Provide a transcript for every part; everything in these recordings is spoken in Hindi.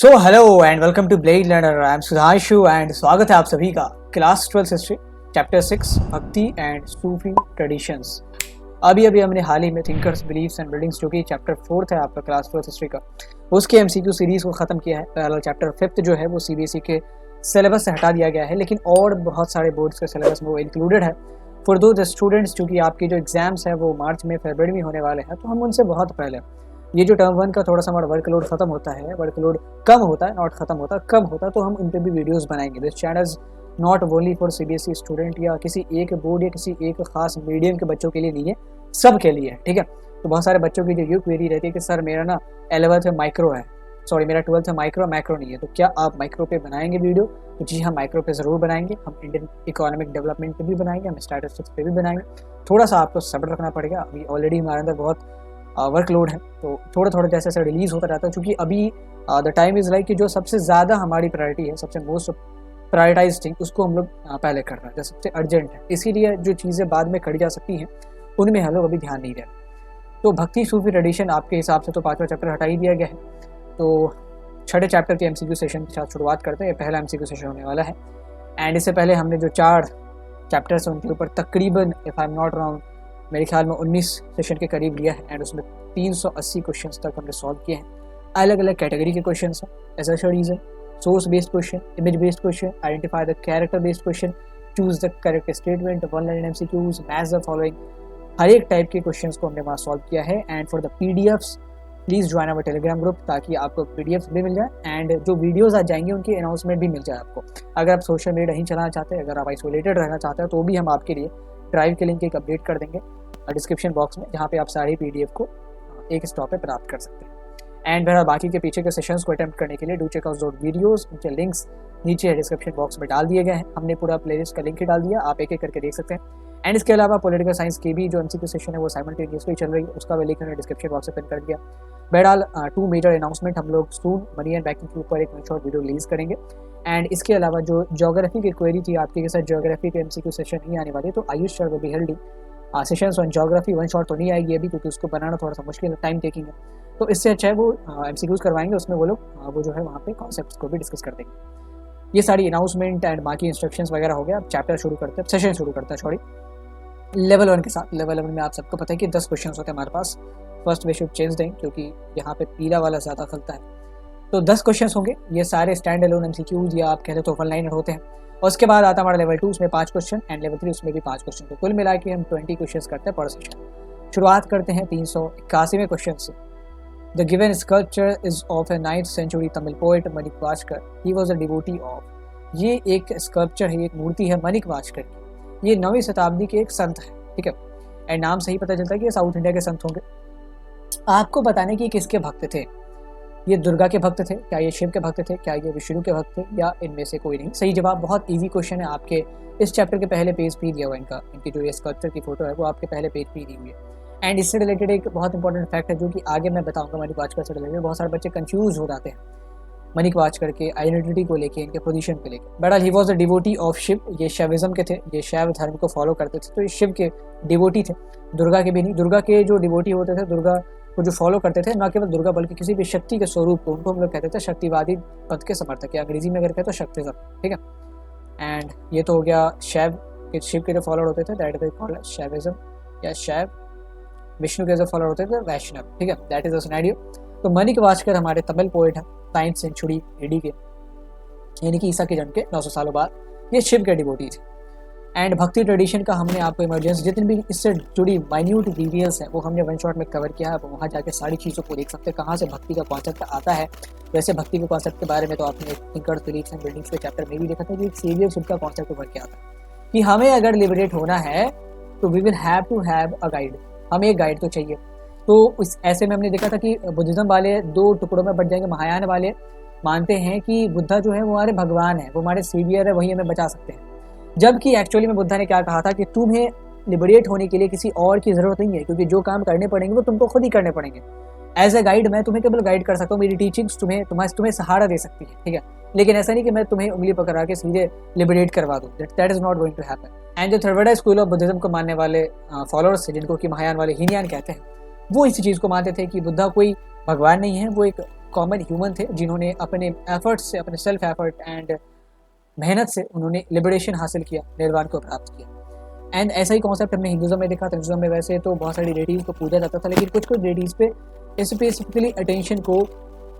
So hello and welcome to blade learner. I am Sudhanshu and स्वागत है आप सभी का क्लास 12 हिस्ट्री चैप्टर 6 भक्ति एंड सूफी ट्रेडिशंस। अभी हमने हाल ही में थिंकर्स बिलीव्स एंड बिल्डिंग्स जो कि चैप्टर 4 है आपका क्लास 12 हिस्ट्री का, उसके एमसीक्यू सीरीज को ख़त्म किया है। पहला चैप्टर 5 जो है वो सीबीएसई के सिलेबस से हटा दिया गया है, लेकिन और बहुत सारे बोर्ड्स के सिलेबस में वो इंक्लूडेड है फॉर दो स्टूडेंट्स जो कि आपके जो एग्जाम्स हैं वो मार्च में फरवरी में होने वाले हैं। तो हम उनसे बहुत पहले ये जो टर्म 1 का थोड़ा सा हमारा वर्कलोड खत्म होता है, वर्कलोड कम होता है, नॉट खत्म होता, कम होता है, तो हम इन पे भी वीडियोस बनाएंगे। This channel is not only for CBSE student या किसी एक बोर्ड या किसी एक खास मीडियम के बच्चों के लिए नहीं है, सब के लिए है, ठीक है। तो बहुत सारे बच्चों की जो ये क्वेरी रहती है कि सर मेरा ना 11th में माइक्रो है, सॉरी मेरा 12th में मैक्रो नहीं है, तो क्या आप माइक्रो पे बनाएंगे वीडियो? तो जी हाँ, माइक्रो पे ज़रूर बनाएंगे। हम इंडियन इकोनॉमिक डेवलपमेंट पे भी बनाएंगे, हम स्टैटिस्टिक्स पे भी बनाएंगे। थोड़ा सा आपको सब्र रखना पड़ेगा, अभी ऑलरेडी हमारे अंदर बहुत वर्कलोड है, तो थोड़ा जैसे जैसे रिलीज़ होता रहता है, क्योंकि अभी द टाइम इज़ लाइक कि जो सबसे ज़्यादा हमारी प्रायोरिटी है, सबसे मोस्ट प्रायोरिटाइज थिंग, उसको हम लोग पहले कर रहे हैं, जो सबसे अर्जेंट है। इसीलिए जो चीज़ें बाद में करी जा सकती हैं उनमें हम लोग अभी ध्यान नहीं दें। तो भक्ति सूफी ट्रेडिशन आपके हिसाब से तो 5वां चैप्टर हटा ही दिया गया है, तो 6ठे चैप्टर के एमसीक्यू सेशन के साथ शुरुआत करते हैं। ये पहला एमसीक्यू सेशन होने वाला है एंड इससे पहले हमने जो 4 चैप्टर्स हैं उनके ऊपर तकरीबन if I am not wrong मेरे ख्याल में 19 सेशन के करीब लिया है एंड उसमें 380 क्वेश्चंस तक हमने सॉल्व किए हैं। अलग अलग कैटेगरी के क्वेश्चंस हैं, एज स्टडीज है, source based question, image based question, identify the character based question, choose the correct statement, one line MCQs, match the following, हर एक टाइप के क्वेश्चंस को हमने वहाँ सॉल्व किया है। And for the PDFs please join our Telegram group, ताकि आपको पीडीएफ्स भी मिल जाए एंड जो वीडियोस आ जाएंगे उनकी अनाउंसमेंट भी मिल जाए आपको। अगर आप सोशल मीडिया नहीं चलाना चाहते, अगर आप आइसोलेटेड रहना चाहते हैं, तो भी हम आपके लिए ड्राइव के लिंक एक अपडेट कर देंगे डिस्क्रिप्शन बॉक्स में, जहाँ पे आप सारी पीडीएफ को एक स्टॉप पे प्राप्त कर सकते हैं। एंड बहरहाल बाकी के पीछे के सेशंस को अटेम्प्ट करने के लिए डू चेक आउट वीडियोस, उनके लिंक्स नीचे डिस्क्रिप्शन बॉक्स में डाल दिए गए हैं। हमने पूरा प्लेलिस्ट का लिंक ही डाल दिया, आप एक एक करके देख सकते हैं। एंड इसके अलावा पॉलिटिकल साइंस की भी जो एमसीक्यू सेशन है वो साइमल्टेनियसली चल रही है, उसका भी लिंक हमने डिस्क्रिप्शन बॉक्स में पिन कर दिया। बहरहाल 2 मेजर अनाउंसमेंट हम लोग सून मनी एंड बैंकिंग के ऊपर एक शॉर्ट वीडियो रिलीज करेंगे। एंड इसके अलावा जो ज्योग्राफी की क्वेरी थी आपके के साथ, ज्योग्राफी के एमसीक्यू सेशन नहीं आने वाले, तो Ayush sir will be हेल्डिंग sessions on geography. One shot तो नहीं आएगी अभी, क्योंकि उसको बनाना थोड़ा सा मुश्किल है, टाइम टेकिंग है, तो इससे अच्छा है वो एमसीक्यूज करवाएंगे, उसमें वो लोग वो जो है वहाँ पे कॉन्सेप्ट्स को भी डिस्कस कर देंगे। ये सारी अनाउंसमेंट एंड बाकी इंस्ट्रक्शंस वगैरह हो गया। अब चैप्टर शुरू करते हैं, सेशन शुरू करते हैं सॉरी लेवल 1 के साथ। लेवल 1 में आप सबको पता है कि 10 क्वेश्चन होते हैं हमारे पास। फर्स्ट वे शुड चेंज दें, क्योंकि यहाँ पे पीला वाला ज़्यादा खलता है, तो 10 क्वेश्चन होंगे। ये सारे स्टैंड अलोन एमसीक्यूज या आप कहते तो वन लाइनर होते हैं। और उसके बाद आता हमारा लेवल 2, उसमें 5 क्वेश्चन एंड लेवल 3 उसमें भी 5 क्वेश्चन, तो कुल मिला के हम 20 क्वेश्चन करते हैं पर सेशन। शुरुआत करते हैं 381वें क्वेश्चन से। The given sculpture is of a 9th century Tamil poet Manikkavachakar, he was a devotee of. ये एक स्कल्पचर है, एक मूर्ति है मणिक वाचकर की, ये 9वीं शताब्दी के एक संत है, ठीक है। एंड नाम से ही पता चलता है कि ये साउथ इंडिया के संत होंगे। आपको बताने कि किसके भक्त थे, ये दुर्गा के भक्त थे, क्या ये शिव के भक्त थे, क्या ये विष्णु के भक्त थे, या इनमें से कोई नहीं? सही जवाब बहुत इजी क्वेश्चन है, आपके इस चैप्टर के पहले पेज पे दिया हुआ इनका, इनकी जो ये स्कल्पचर की फोटो है वो आपके पहले पेज पे दी हुई है। एंड इससे रिलेटेड एक बहुत इंपॉर्टेंट फैक्ट है जो कि आगे मैं बताऊंगा मणिक वाचकर से रिलेटेड। बहुत सारे बच्चे कंफ्यूज हो जाते हैं मणिक वाचकर के आइडेंटिटी को लेके, इनके पोजीशन को लेके। बहरहाल he was a devotee of Shiva, ये शैविज्म के थे, ये शैव धर्म को फॉलो करते थे, तो ये शिव के डिवोटी थे, दुर्गा के भी नहीं। दुर्गा के जो डिवोटी होते थे, दुर्गा को जो फॉलो करते थे, न केवल दुर्गा बल्कि किसी भी शक्ति के स्वरूप को, उनको हम लोग कहते थे शक्तिवादी पंथ के समर्थक, या अंग्रेजी में अगर कहते तो शक्तिज्म, ठीक है। एंड ये तो हो गया शैव के, शिव के जो फॉलोअर होते थे दैट इज कॉल्ड शैविज्म, या शैव। विष्णु के जो फॉलोअर होते थे वैष्णव, ठीक है, दैट इज अ सिनेरियो। तो मणिक वाचकर हमारे तमिल पोएट हैं 9th सेंचुरी एडी के, यानी कि ईसा के जन्म के 900 सालों बाद। ये शिव के डिवोटी थे। एंड भक्ति ट्रेडिशन का हमने आपको इमरजेंसी जितनी भी इससे जुड़ी माइन्यूट डिटेल्स हैं वो हमने वन शॉट में कवर किया है। आप वहाँ जाके सारी चीज़ों को देख सकते हैं, कहाँ से भक्ति का कॉन्सेप्ट आता है। वैसे भक्ति के कॉन्सेप्ट के बारे में तो आपने थिंकर्स बिलीव्स एंड बिल्डिंग्स के चैप्टर में भी देखा था कि सेवियरशिप का कॉन्सेप्ट उभर के आता है कि हमें अगर लिबरेट होना है तो we will have to have a guide, हमें एक गाइड तो चाहिए। तो इस ऐसे में हमने देखा था कि बुद्धिज्म वाले 2 टुकड़ों में बट जाएंगे। महायान वाले मानते हैं कि बुद्धा जो है वो हमारे भगवान है, वो हमारे सेवियर है, वही हमें बचा सकते हैं। जबकि एक्चुअली में बुद्धा ने क्या कहा था कि तुम्हें लिबरेट होने के लिए किसी और की ज़रूरत नहीं है, क्योंकि जो काम करने पड़ेंगे वो तुमको खुद ही करने पड़ेंगे। एज ए गाइड मैं तुम्हें केवल गाइड कर सकता हूँ, मेरी टीचिंग्स तुम्हें सहारा दे सकती है, ठीक है, लेकिन ऐसा नहीं कि मैं तुम्हें उंगली पकड़ा के सीधे लिबरेट करवा दूँ। That is not going to happen. And जो थर्वडा स्कूल ऑफ बुद्धिज्म को मानने वाले फॉलोअर्स थे, जिनको कि महायान वाले हीनयान कहते हैं, वो इस चीज़ को मानते थे कि बुद्धा कोई भगवान नहीं है, वो एक कॉमन ह्यूमन थे जिन्होंने अपने एफर्ट से, अपने सेल्फ एफर्ट एंड मेहनत से उन्होंने लिबरेशन हासिल किया, निर्वाण को प्राप्त किया। एंड ऐसा ही कॉन्सेप्ट हमने हिंदुज़म में देखा था। हिंदुज़म में वैसे तो बहुत सारी डेटीज़ को पूजा जाता था, लेकिन कुछ कुछ डेटीज़ पे स्पेसिफिकली अटेंशन को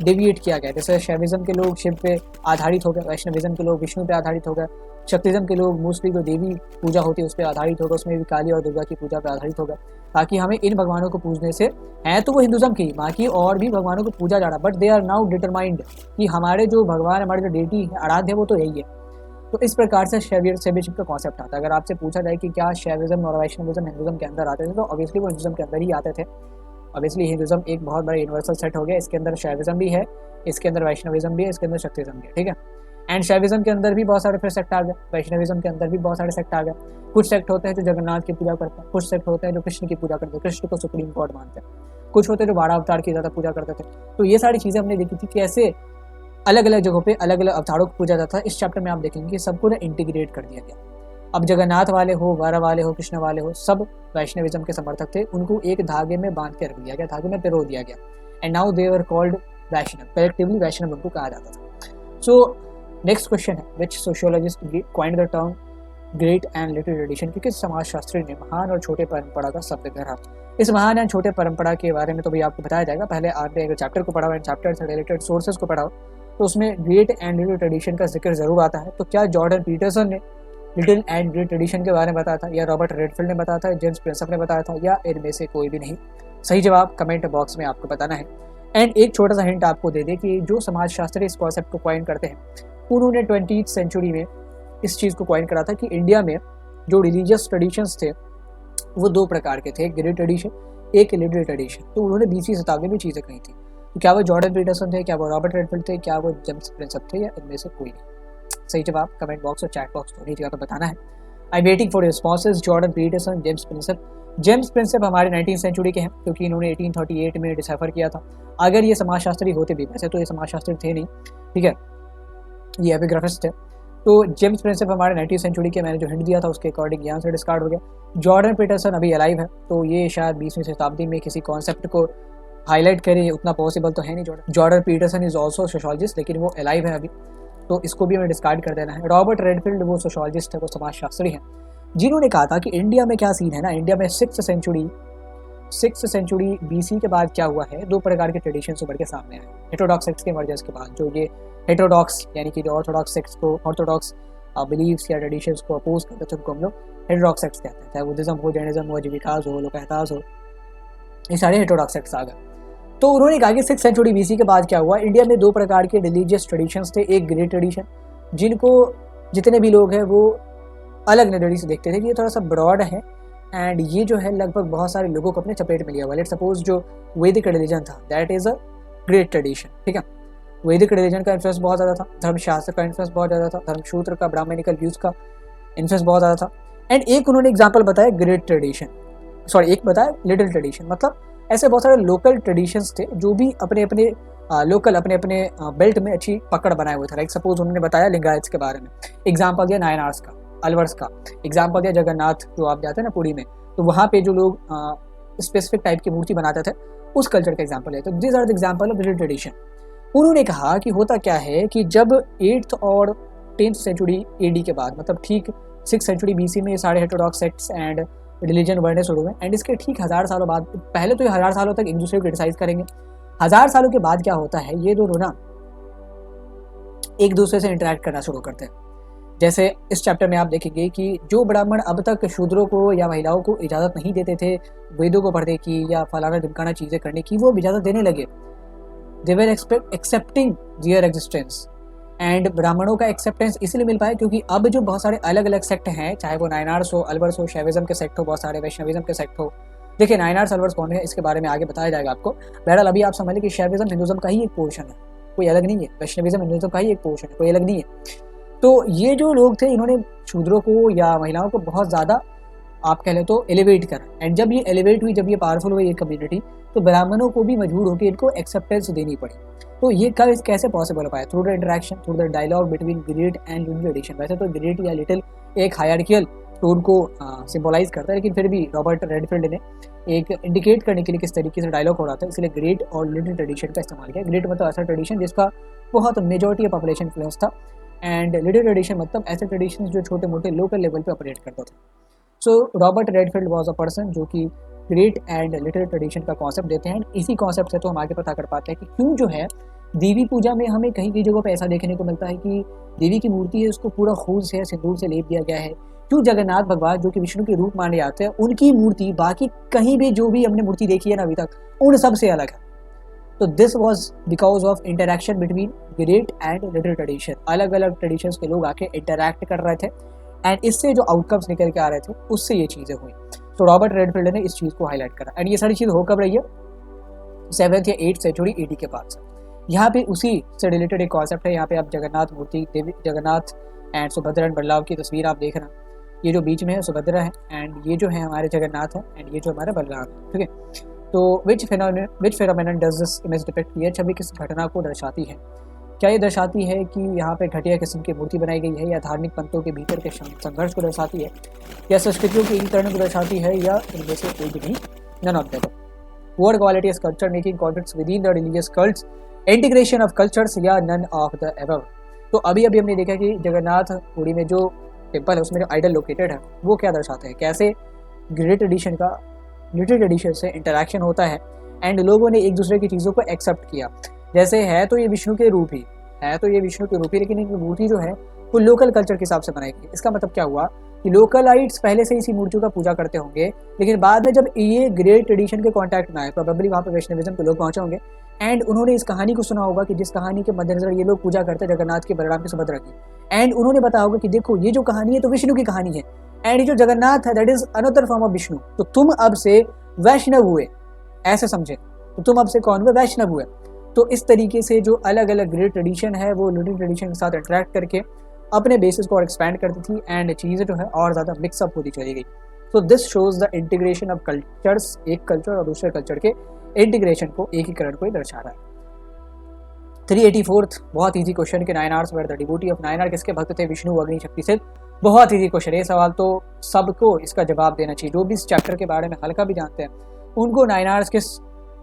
डेविएट किया गया। जैसे शैविज्म के लोग शिव पे आधारित हो गए, वैष्णविज्म के लोग विष्णु पे आधारित हो गए, शक्तिज्म के लोग मोस्टली जो देवी पूजा होती है उस पर आधारित होगा, उसमें भी काली और दुर्गा की पूजा पर आधारित होगा, ताकि हमें इन भगवानों को पूजने से, है तो वो हिंदुज़म की, बाकी और भी भगवानों को पूजा जा रहा, but they are now determined कि हमारे जो भगवान, हमारे जो डेटी है, आराध्य है, वो तो यही है। तो इस प्रकार से शैविज्म का कॉन्सेप्ट आता है। अगर आपसे पूछा जाए कि क्या शैविज्म और वैष्णविज्म हिंदुज़म के अंदर आते थे, तो ऑब्वियसली वो हिंदुज़म के अंदर ही आते थे। ऑब्वियसली हिंदुज़म एक बहुत बड़ा यूनिवर्सल सेट हो गया, इसके अंदर शैविज्म भी है, इसके अंदर वैष्णविज्म भी है, इसके अंदर शक्तिज्म भी है, ठीक है। एंड शैविज्म के अंदर भी बहुत सारे फिर सेक्ट आ गए, वैष्णविज्म के अंदर भी बहुत सारे सेक्ट आ गए। कुछ सेक्ट होते हैं जो जगन्नाथ की पूजा करते हैं, कुछ सेक्ट होते हैं जो कृष्ण की पूजा करते हैं, कृष्ण को सुप्रीम गॉड मानते हैं, कुछ होते हैं जो 12 अवतार की ज़्यादा पूजा करते थे। तो ये सारी चीज़ें हमने देखी थी कि ऐसे अलग अलग जगहों पे अलग अलग अवतारों को पूजा जाता है। इस चैप्टर में आप देखेंगे कि सबको ना इंटीग्रेट कर दिया गया। अब जगन्नाथ वाले हो, वारा वाले हो, कृष्ण वाले हो, सब वैष्णविज्म के समर्थक थे, उनको एक धागे में बांध के रख दिया गया, धागे में पिरो दिया गया। And now they were called Vaishnava, collectively Vaishnava उनको कहा जाता था। सो नेक्स्ट क्वेश्चन है, which sociologist coined the term great and little tradition, क्योंकि समाजशास्त्री ने महान और छोटे परंपरा का शब्द गढ़ा। इस महान एंड छोटे परंपरा के बारे में तो भी आपको बताया जाएगा। पहले आपने अगर चैप्टर को पढ़ा एंड चैप्टर से रिलेटेड सोर्सेज को पढ़ाओ तो उसमें ग्रेट एंड लिटिल ट्रेडिशन का जिक्र जरूर आता है। तो क्या जॉर्डन पीटरसन ने लिटिल एंड ग्रेट ट्रेडिशन के बारे में बताया था, या रॉबर्ट रेडफील्ड ने बताया था, जेम्स प्रिंसेप ने बताया था, या इनमें से कोई भी नहीं? सही जवाब कमेंट बॉक्स में आपको बताना है। एंड एक छोटा सा हिंट आपको दे दे कि जो समाजशास्त्री इस कॉन्सेप्ट को कॉइन करते हैं, उन्होंने 20th सेंचुरी में इस चीज़ को कॉइन करा था कि इंडिया में जो रिलीजियस ट्रेडिशंस थे वो 2 प्रकार के थे, एक ग्रेट ट्रेडिशन, एक लिटिल ट्रेडिशन। तो उन्होंने 20वीं शताब्दी में चीज़ें कही थी। तो क्या वो जॉर्डन पीटरसन थे, क्या वो रॉबर्ट रेडफील्ड थे, क्या वो जेम्स प्रिंसेप थे, या इनमें से कोई नहीं? सही जवाब कमेंट बॉक्स और चैट बॉक्स दोनों जगह पर बताना है। I waiting for responses. Jordan Peterson, James Prinsep. James Prinsep हमारे 19th सेंचुरी के हैं, क्योंकि इन्होंने 1838 में डिसाइफर किया था। अगर ये समाजशास्त्री होते भी, वैसे तो ये समाजशास्त्री थे नहीं, ठीक है, ये एपिग्राफिस्ट थे। तो जेम्स प्रिंसेप हमारे 19th सेंचुरी के, मैंने जो हिंट दिया था उसके अकॉर्डिंग यहाँ से डिस्कार्ड हो गया। जॉर्डन पीटरसन अभी अलाइव है, तो ये शायद 20वीं शताब्दी में किसी कॉन्सेप्ट को हाईलाइट करे, उतना पॉसिबल तो है नहीं। Jordan Peterson is also sociologist, लेकिन वो अलाइव है अभी, तो इसको भी हमें डिस्कार्ड कर देना है। रॉबर्ट रेडफील्ड वो सोशोलॉजिस्ट है, वो समाजशास्त्री हैं, जिन्होंने कहा था कि इंडिया में क्या सीन है ना, इंडिया में 6th सेंचुरी BC के बाद क्या हुआ है, 2 प्रकार के ट्रेडिशंस उभर के सामने आए। हेटेरोडॉक्स सेक्ट्स के इमर्जेंस के बाद, जो ये हेटेरोडॉक्स यानी कि जो ऑर्थोडॉक्स सेक्ट्स को, ऑर्थोडॉक्स बिलीव्स या ट्रेडिशंस को अपोज करते थे, उनको हम लोग हेटेरोडॉक्स सेक्ट्स कहते हैं। चाहे बुद्धिज्म हो, जैनिज्म हो, जीविकास हो, लोकायतास हो, ये सारे हेटेरोडॉक्स सेक्ट्स आ गए। तो उन्होंने कहा कि 6th सेंचुरी BC के बाद क्या हुआ, इंडिया में 2 प्रकार के रिलीजियस ट्रेडिशंस थे। एक ग्रेट ट्रेडिशन, जिनको जितने भी लोग हैं वो अलग नज़रिए से देखते थे कि ये थोड़ा सा ब्रॉड है, एंड ये जो है लगभग बहुत सारे लोगों को अपने चपेट में लिया हुआ। लेट्स सपोज जो वैदिक रिलीजन था, that is a great tradition, ठीक है। वैदिक रिलीजन का इन्फ्लुएंस बहुत ज़्यादा था, धर्मशास्त्र का इन्फ्लुएंस बहुत ज़्यादा था, धर्मसूत्र का, ब्राह्मणिकल व्यूज़ का इन्फ्लुएंस बहुत ज़्यादा था। एंड एक उन्होंने एग्जाम्पल बताया ग्रेट ट्रेडिशन, सॉरी एक बताया लिटिल ट्रेडिशन। मतलब ऐसे बहुत सारे लोकल ट्रेडिशंस थे जो भी अपने अपने लोकल अपने अपने बेल्ट में अच्छी पकड़ बनाए हुए थे। लाइक सपोज उन्होंने बताया लिंगायत्स के बारे में, एग्जाम्पल दिया नायनार्स का, अलवर्स का, एग्जाम्पल दिया जगन्नाथ जो आप जाते हैं ना पुरी में, तो वहाँ पे जो लोग स्पेसिफिक टाइप की मूर्ति बनाते थे उस कल्चर का एग्जाम्पल है। तो this are the example of little tradition. उन्होंने कहा कि होता क्या है कि जब 8th और 10th सेंचुरी AD के बाद, मतलब ठीक 6th सेंचुरी BC में ये सारे हेटेरोडॉक्स सेक्ट्स एंड रिलीजन बढ़ने शुरू हुए, एंड इसके ठीक 1000 सालों बाद, पहले तो ये 1000 सालों तक एक दूसरे को क्रिटिसाइज करेंगे, 1000 सालों के बाद क्या होता है, ये दोनों ना एक दूसरे से इंटरेक्ट करना शुरू करते हैं। जैसे इस चैप्टर में आप देखेंगे कि जो ब्राह्मण अब तक शूद्रों को या महिलाओं को इजाज़त नहीं देते थे वेदों को पढ़ने की या फलाना ढिमकाना चीज़ें करने की, वो इजाज़त देने लगे। दे were accepting there existence, and ब्राह्मणों का एक्सेप्टेंस इसलिए मिल पाया क्योंकि अब जो बहुत सारे अलग अलग सेक्ट हैं, चाहे वो नायनार्स हो, अलवर्स हो, शैविज्म के सेक्ट हो, बहुत सारे वैष्णविज्म के सेक्ट हो। देखिए नायनार्स अलवर्स कौन है इसके बारे में आगे बताया जाएगा आपको। बहरहाल अभी आप समझ लें कि शैविज्म हिंदुज्म का ही एक पोर्शन है, कोई अलग नहीं है। वैष्णविज्म हिंदुज्म का ही एक पोर्शन है, कोई अलग नहीं है। तो ये जो लोग थे इन्होंने शूद्रों को या महिलाओं को बहुत ज़्यादा आप कह लें तो एलिवेट करा, एंड जब ये एलिवेट हुई, जब ये पावरफुल हुई ये कम्युनिटी, तो ब्राह्मणों को भी मजबूर होकर इनको एक्सेप्टेंस देनी पड़ी। तो ये कैसे पॉसिबल हो पाया? Through the interaction, through the dialogue between great and little tradition. वैसे तो ग्रेट या लिटिल एक हायरार्कियल टोन को सिंबलाइज करता है, लेकिन फिर भी रॉबर्ट रेडफील्ड ने एक इंडिकेट करने के लिए किस तरीके से डायलॉग हो रहा था, इसलिए ग्रेट और लिटिल ट्रेडिशन का इस्तेमाल किया। ग्रेट मतलब ऐसा ट्रेडिशन जिसका बहुत मेजॉरिटी ऑफ पॉपुलेशन इन्फ्लुएंस था, एंड लिटिल ट्रेडिशन मतलब ऐसे ट्रेडिशन जो छोटे मोटे लोकल लेवल पे ऑपरेट करता था। सो Robert Redfield was a person जो कि ग्रेट एंड लिटिल ट्रेडिशन का कॉन्सेप्ट देते हैं। इसी कॉन्सेप्ट से तो हम आगे पता कर पाते हैं कि क्यों जो है देवी पूजा में हमें कहीं कई जगहों पर ऐसा देखने को मिलता है कि देवी की मूर्ति है उसको पूरा खून से सिंदूर से लेप दिया गया है। क्यों जगन्नाथ भगवान जो कि विष्णु के रूप माने जाते हैं उनकी मूर्ति बाकी कहीं भी जो भी हमने मूर्ति देखी है ना अभी तक उन सब से अलग है। तो this was because of interaction between great and little tradition. अलग अलग ट्रेडिशंस के लोग आके इंटरैक्ट कर रहे थे एंड इससे जो आउटकम्स निकल के आ रहे थे उससे ये चीज़ें हुई। तो रॉबर्ट रेडफील्ड ने इस चीज़ को हाईलाइट करा एंड ये सारी चीज़ हो कब रही है 7th या 8th सेंचुरी AD के बाद से। यहाँ पे उसी से रिलेटेड एक कॉन्सेप्ट है। यहाँ पे आप जगन्नाथ मूर्ति देवी जगन्नाथ एंड सुभद्रा एंड बलराम की तस्वीर आप देख रहे हैं। ये जो बीच में है सुभद्रा है एंड ये जो है हमारे जगन्नाथ है एंड ये जो हमारा बलराम है, ठीक है। तो which phenomenon does this image depict, ये छवि किस घटना को दर्शाती है? क्या ये दर्शाती है कि यहाँ पे घटिया किस्म की मूर्ति बनाई गई है, या धार्मिक पंथों के भीतर के संघर्ष को दर्शाती है, या संस्कृतियों के एकीकरण को दर्शाती है, या इनमें से कोई भी नहीं, none of that. Word quality is culture making conflicts within the religious cults, integration of cultures, या नन ऑफ द एबव। तो अभी हमने देखा कि जगन्नाथ पुरी में जो टेम्पल है उसमें जो आइडल लोकेटेड है वो क्या दर्शाते हैं, कैसे ग्रेट ट्रेडिशन का लिटिल ट्रेडिशन से इंटरेक्शन होता है एंड लोगों ने एक दूसरे की चीज़ों को एक्सेप्ट किया। जैसे है तो ये विष्णु के रूप ही लेकिन इनकी मूर्ति जो है वो लोकल कल्चर के हिसाब से बनाई गई। इसका मतलब क्या हुआ कि लोकलाइट्स पहले से इसी मूर्तियों का पूजा करते होंगे, लेकिन बाद में जब ये ग्रेट ट्रेडिशन के कॉन्टैक्ट में आए प्रोबेबली वहाँ पर वैष्णविज्म के लोग पहुँचे होंगे एंड उन्होंने इस कहानी को सुना होगा कि जिस कहानी के मद्देनजर ये लोग पूजा करते हैं जगन्नाथ की, बलराम की, सुभद्रा की, एंड उन्होंने बताया होगा कि देखो ये जो कहानी है तो विष्णु की कहानी है एंड ये जो जगन्नाथ है that is another form of Vishnu, तो तुम अब से वैष्णव हुए, ऐसे समझे, तो तुम अब से कौन हुए, वैष्णव हुए। तो इस तरीके से जो अलग अलग ग्रेट ट्रेडिशन है वो लिटिल ट्रेडिशन के साथ इंटरेक्ट करके अपने बेसिस को और एक्सपैंड करती थी एंड चीज़ें जो है और ज़्यादा मिक्सअप होती चली गई। So this shows the integration of cultures, एक कल्चर और दूसरे कल्चर के इंटीग्रेशन को, एकीकरण को ही दर्शा रहा है। 384th बहुत इजी क्वेश्चन के Nayanars were the devotee of Nayanar किसके भक्त थे, विष्णु, अग्नि, शक्ति से। बहुत इजी क्वेश्चन, ये सवाल तो सबको इसका जवाब देना चाहिए। जो भी इस चैप्टर के बारे में हल्का भी जानते हैं उनको नायनार्स किस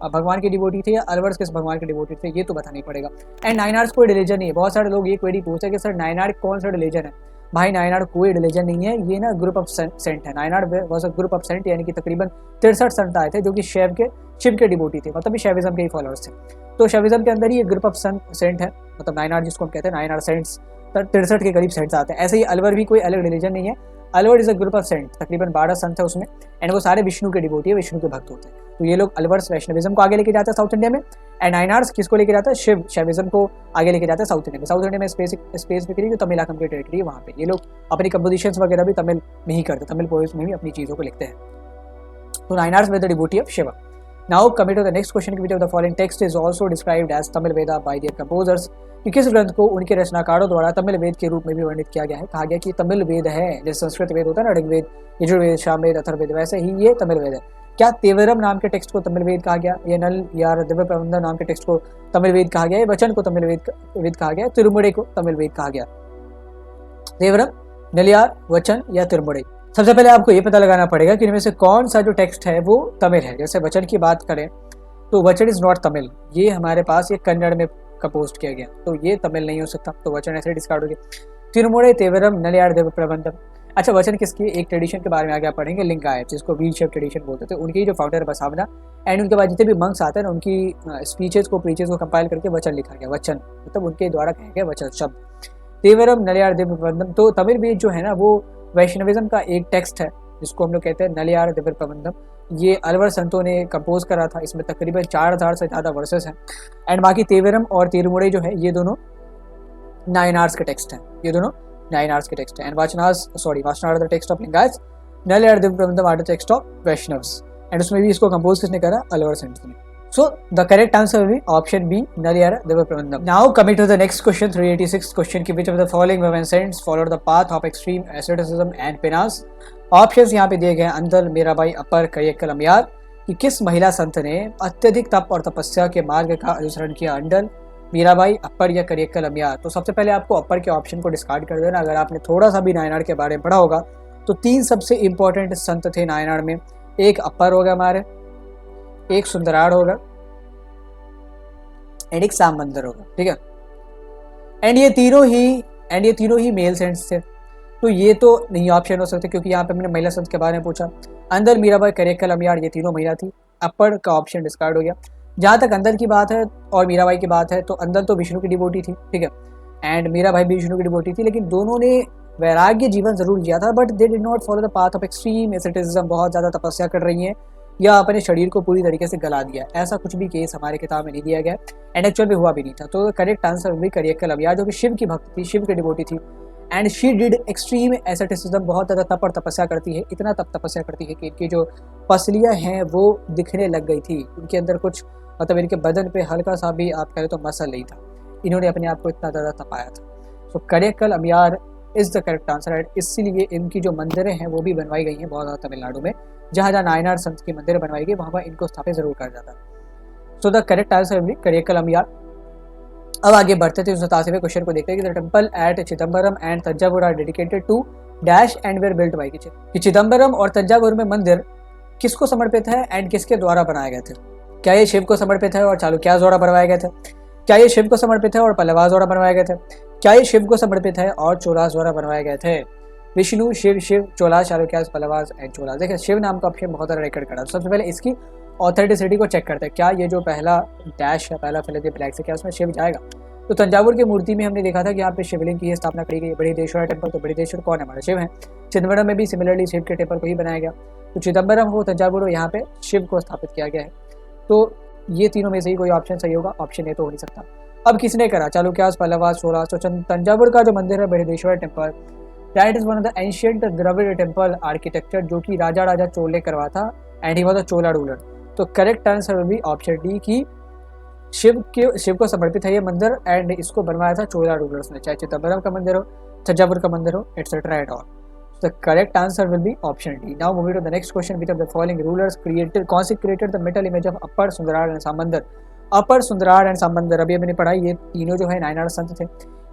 भगवान के डिवोटी थे या अलवर्स किस भगवान के डिवोटी थे ये तो बताना ही पड़ेगा। एंड नायनार्स कोई रिलीजन नहीं है। बहुत सारे लोग ये क्वेरी पूछते हैं कि सर नायनार कौन सा रिलीजन है। भाई नायनार कोई रिलीजन नहीं है, ये ना ग्रुप ऑफ सेंट है। Nayanar was a group of saint, यानी कि तकरीबन 63 संत आए थे जो कि शिव के डिवोटी थे, मतलब शैविज्म के ही फॉलोअर्स थे। तो शैविज्म के अंदर ही एक ग्रुप ऑफ सेंट है, मतलब नायनार जिसको हम कहते हैं, नायनार सेंट्स 63 के करीब सेंट्स आते हैं। ऐसे ही अलवर भी कोई अलग रिलीजन नहीं है। Alvar is a group of saint, तकरीबन 12 संत है उसमें एंड वो सारे विष्णु के डिवोटी है, विष्णु के भक्त होते हैं। तो ये लोग अलवर्स वैष्णविज्म को आगे लेके जाते हैं साउथ इंडिया में, एंड नायनार्स किसको लेके जाता है, शैविज्म को आगे लेके जाता है साउथ इंडिया में। साउथ इंडिया में स्पेसिफिकली जो तमिल की टेरिटरी है वहाँ पे ये लोग अपनी कंपोजिशंस वगैरह भी तमिल में ही करते हैं, तमिल पोएम्स में भी अपनी चीज़ों को लिखते हैं। तो Nayanars with the devotee of Shiva. Now coming to the next question, which of the following text is also described as Tamil Veda by their composers, कि किस ग्रंथ को उनके रचनाकारों द्वारा तमिल वेद के रूप में भी वर्णित किया गया है। कहा गया कि तमिल वेद है, जैसे संस्कृत वेद होता है ना, ऋग्वेद, यजुर्वेद, सामवेद, अथर्ववेद, वैसे ही ये तमिल वेद है। क्या तेवरम नाम के टेक्स्ट को तमिल वेद कहा गया, या नल या दिव्य प्रबंधन नाम के टेक्स्ट को तमिल वेद कहा गया, वचन को तमिल वेद कहा गया, तिरुमुड़े को तमिल वेद कहा गया। तेवरम, नलियार, वचन या तिरुमुड़े। सबसे पहले आपको ये पता लगाना पड़ेगा कि इनमें से कौन सा जो टेक्स्ट है वो तमिल है। जैसे वचन की बात करें तो वचन इज नॉट तमिल, ये हमारे पास ये कन्नड़ में कंपोज किया गया, तो ये तमिल नहीं हो सकता, तो वचन ऐसे डिस्कार्ड हो गया। तिरुमुड़े, तेवरम, नलियार, दिव्य प्रबंधम। अच्छा, वचन किसकी, एक ट्रेडिशन के बारे में आगे आप पढ़ेंगे, लिंगायत, जिसको वीर शैव ट्रेडिशन बोलते थे, उनकी जो फाउंडर बसावना एंड उनके बाद जितने भी मंक्स आते हैं ना उनकी स्पीचेस को, प्रीचेस को कंपाइल करके वचन लिखा गया। वचन मतलब उनके द्वारा कहे गए वचन शब्द। तेवरम, नलियार, दिव्य प्रबंधम। तो तमिल वेद जो है ना वो वैष्णविज्म का एक टेक्स्ट है जिसको हम लोग कहते हैं नलियार दिव्य प्रबंधम। ये अलवर संतों ने कंपोज करा था, इसमें तकरीबन 4000 से ज़्यादा वर्सेस हैं। एंड बाकी तेवरम और तिरुमुड़े जो है ये दोनों नायनार्स के टेक्स्ट हैं, ये दोनों नायनार्स के टेक्स्ट हैं। एंड वाचनार the text of Lingayat, Nalayira Divya Prabandham are the text of Vaishnavas. And उसमें भी इसको कंपोज किसने करा, अलवर संतों ने। So the correct answer will be option B, Naliyara Deva Prabandham. Now coming to the next question, 386 question, which of the following women saints followed the path of extreme asceticism and penance? Options यहाँ पे दिए गए हैं, अंदर, मीराबाई, अपर, करियक्कल अम्मयार। कि किस महिला संत ने अत्यधिक तप और तपस्या के मार्ग का अनुसरण किया, अंडल, मीराबाई, अपर या करियक्कल अम्मयार। तो सबसे पहले आपको अपर के ऑप्शन को डिस्कार्ड कर देना। अगर आपने थोड़ा सा भी नायनार के बारे में पढ़ा होगा तो 3 सबसे इंपॉर्टेंट संत थे नायनार में, एक अपर होगा हमारे, एक सुंदराड़ होगा एंड एक सामंदर होगा, ठीक है। एंड ये तीनों ही मेल सेंट्स थे, तो ये तो नहीं ऑप्शन हो सकते क्योंकि यहाँ पे मैंने महिला संत के बारे में पूछा। अंदर मीराबाई, करेक्कल, अमियार, ये तीनों महिला थी, अपर का ऑप्शन डिस्कार्ड हो गया। जहाँ तक अंदर की बात है और मीराबाई की बात है तो अंदर तो विष्णु की डिवोटी थी, ठीक है, एंड मीराबाई भी विष्णु की डिवोटी थी, लेकिन दोनों ने वैराग्य जीवन जरूर जिया था, but they did not follow the path of extreme asceticism, बहुत ज़्यादा तपस्या कर रही हैं या अपने शरीर को पूरी तरीके से गला दिया, ऐसा कुछ भी केस हमारे किताब में नहीं दिया गया एंड एक्चुअल में हुआ भी नहीं था। तो करेक्ट आंसर भी करेक्कल अमियार, जो कि शिव की भक्त थी, शिव की डिवोटी थी and she did extreme asceticism, बहुत ज़्यादा तप और तपस्या करती है, इतना तपस्या करती है कि इनकी जो पसलियाँ हैं वो दिखने लग गई थी, इनके अंदर कुछ मतलब इनके बदन पे हल्का सा भी आप कहें तो मसल नहीं था, इन्होंने अपने आप को इतना ज़्यादा तपाया था। So Karaikkal Ammaiyar is the correct answer and इसीलिए इनकी जो मंदिरें हैं वो भी बनवाई गई हैं बहुत ज़्यादा तमिलनाडु में, जहाँ जहाँ नायनार संत की मंदिर बनवाई गई वहाँ पर इनको स्थापित जरूर कर जाता। सो द करेक्ट आंसर भी करेक्कल अमियार। अब आगे बढ़ते थे 87वें क्वेश्चन को देखते हैं कि the temple at Chidambaram and Thanjavur are dedicated to dash and were built by कि चिदम्बरम और तंजावुर में मंदिर किसको समर्पित है एंड किसके द्वारा बनाए गए थे। क्या ये शिव को समर्पित है और चालुक्यास द्वारा बनवाए गए थे? क्या ये शिव को समर्पित है और पल्लवास द्वारा बनवाए गए थे? क्या ये शिव को समर्पित है और चोलास द्वारा बनवाए गए थे? विष्णु, शिव, चोलास, चालुक्यास, पल्लवास एंड चोलास। देखिए शिव नाम का ऑप्शन बहुत सारा रिकॉर्ड करा। सबसे पहले इसकी ऑथेंटिसिटी को चेक करते हैं, क्या ये जो पहला डैश है, पहला फिल ब्लैक से, क्या उसमें शिव जाएगा? तो तंजावुर की मूर्ति में हमने देखा था कि यहाँ पे शिवलिंग की स्थापना करी गई। बृहदेश्वर टेम्पल, तो बृहदेश्वर कौन है? हमारा शिव है। चिदम्बरम में भी सिमिलरली शिव के टेम्पल को ही बनाया गया, तो चिदम्बरम हो, तंजावुर हो, यहाँ पे शिव को स्थापित किया गया है। तो ये तीनों में से ही कोई ऑप्शन सही होगा, ऑप्शन ए तो हो नहीं सकता। अब किसने करा? चालुक्यास, पल्लवास, चोलास। तो तंजावुर का जो मंदिर है Brihadeshwara temple, that is one of the ancient Dravida temple architecture, जो कि राजा चोल ने करवा था and he was a Chola ruler. तो correct answer will be option D की शिव को समर्पित है ये मंदिर एंड इसको बनवाया था चोला रूलर्स ने, चाहे चिदम्बरम का मंदिर हो, तंजावुर का मंदिर हो, etcetera at all. The correct answer will be option D. Now moving to the next question, which of the following rulers consecrated the metal image of Appar, Sundarar and Samandar? Appar, Sundarar and Samandar, अभी मैंने पढ़ा, ये तीनों जो है नायनार संत थे।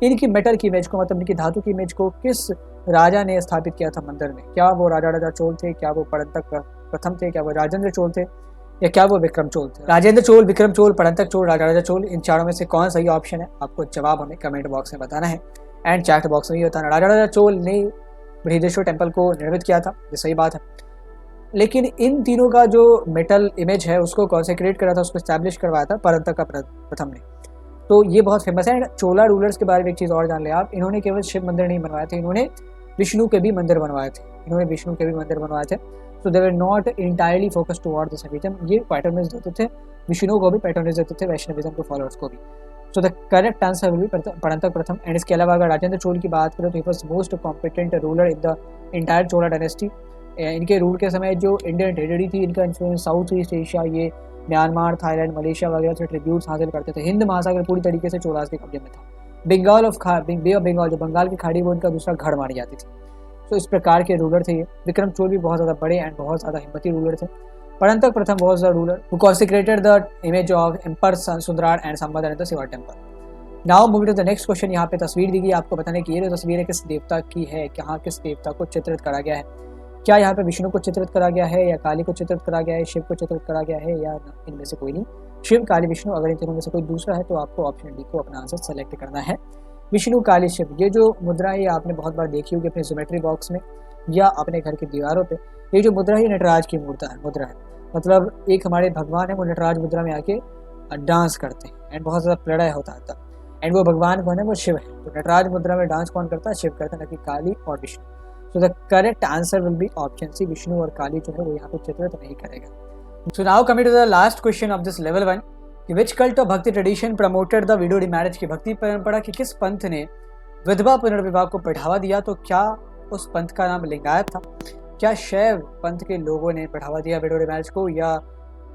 इनकी मेटल की इमेज को, मतलब इनकी धातु की इमेज को किस राजा ने स्थापित किया था मंदिर में? क्या वो राजा चोल थे? क्या वो पड़ंतक प्रथम थे? क्या वो राजेंद्र चोल थे? या क्या वो विक्रम चोल थे? राजेंद्र चोल, विक्रम चोल, पड़ंतक चोल, राजा चोल, इन चारों में से कौन सही ऑप्शन है? आपको जवाब हमें कमेंट बॉक्स में बताना है एंड चैट बॉक्स में भी बताना। राजा चोल ने बृहदेश्वर टेम्पल को निर्मित किया था, ये सही बात है, लेकिन इन तीनों का जो मेटल इमेज है उसको कॉन्सेक्रेट करा था, उसको स्टैब्लिश करवाया था पड़ंतक का प्रथम ने। तो ये बहुत फेमस है। एंड चोला रूलर्स के बारे में एक चीज़ और जान ले आप, इन्होंने केवल शिव मंदिर नहीं बनवाए थे, इन्होंने विष्णु के भी मंदिर बनवाए थे। So they were not entirely focused toward this religion, ये पैटर्निज्म देते थे, विष्णु को भी पैटर्निज्म देते थे, वैष्णविज्म के फॉलोअर्स को भी। So the correct answer will be Parantaka प्रथम। एंड इसके अलावा अगर राजेंद्र चोल की बात करें तो he was most competent ruler in the entire Chola dynasty. इनके रूल के समय जो इंडियन टेरिटरी थी, इनका इन्फ्लुएंस साउथ ईस्ट एशिया, ये म्यांमार, थाईलैंड, मलेशिया वगैरह से ट्रिब्यूट्स हासिल करते थे। हिंद महासागर पूरी तरीके से चोलास के कब्जे में था। बे ऑफ बंगाल, जो बंगाल की खाड़ी, वो इनका दूसरा गढ़ मानी जाती थी। तो इस प्रकार के रूलर थे ये। विक्रम चोल भी बहुत ज़्यादा बड़े एंड बहुत ज़्यादा हिम्मती रूलर थे। पड़ंतक प्रथम was the ruler who consecrated the image of Appar Sundarar and Sambandar in the Shiva temple. Now moving to the next question. यहाँ पे तस्वीर दी गई, आपको बताने की ये तस्वीर है किस देवता की है, कहाँ किस देवता को चित्रित करा गया है। क्या यहाँ पे विष्णु को चित्रित करा गया है, या काली को चित्रित करा गया है, शिव को चित्रित करा गया है, या इनमें से कोई नहीं? शिव, काली, विष्णु, अगर इन तीनों में से कोई दूसरा है तो आपको ऑप्शन डी को अपना आंसर सेलेक्ट करना है। विष्णु, काली, शिव। ये जो मुद्रा है ये आपने बहुत बार देखी होगी अपने ज्योमेट्री बॉक्स में या अपने घर की दीवारों पे। ये जो मुद्रा है नटराज की मुद्रा है, मतलब एक हमारे भगवान है वो नटराज मुद्रा में आके डांस करते हैं एंड बहुत ज़्यादा प्रलय होता है तब, एंड वो भगवान कौन है? वो शिव है। तो नटराज मुद्रा में डांस कौन करता है? शिव करता है, न कि काली और Vishnu. So the correct answer will be option C, Vishnu और काली जो है वो यहाँ पे चित्रित नहीं करेगा। So now coming to the last question of this level 1, which cult of bhakti tradition promoted the widow marriage की भक्ति परंपरा की किस पंथ ने विधवा पुनर्विवाह को बढ़ावा दिया? तो क्या उस पंथ का नाम लिंगायत था? क्या शैव पंथ के लोगों ने बढ़ावा दिया विडो मैरिज को, या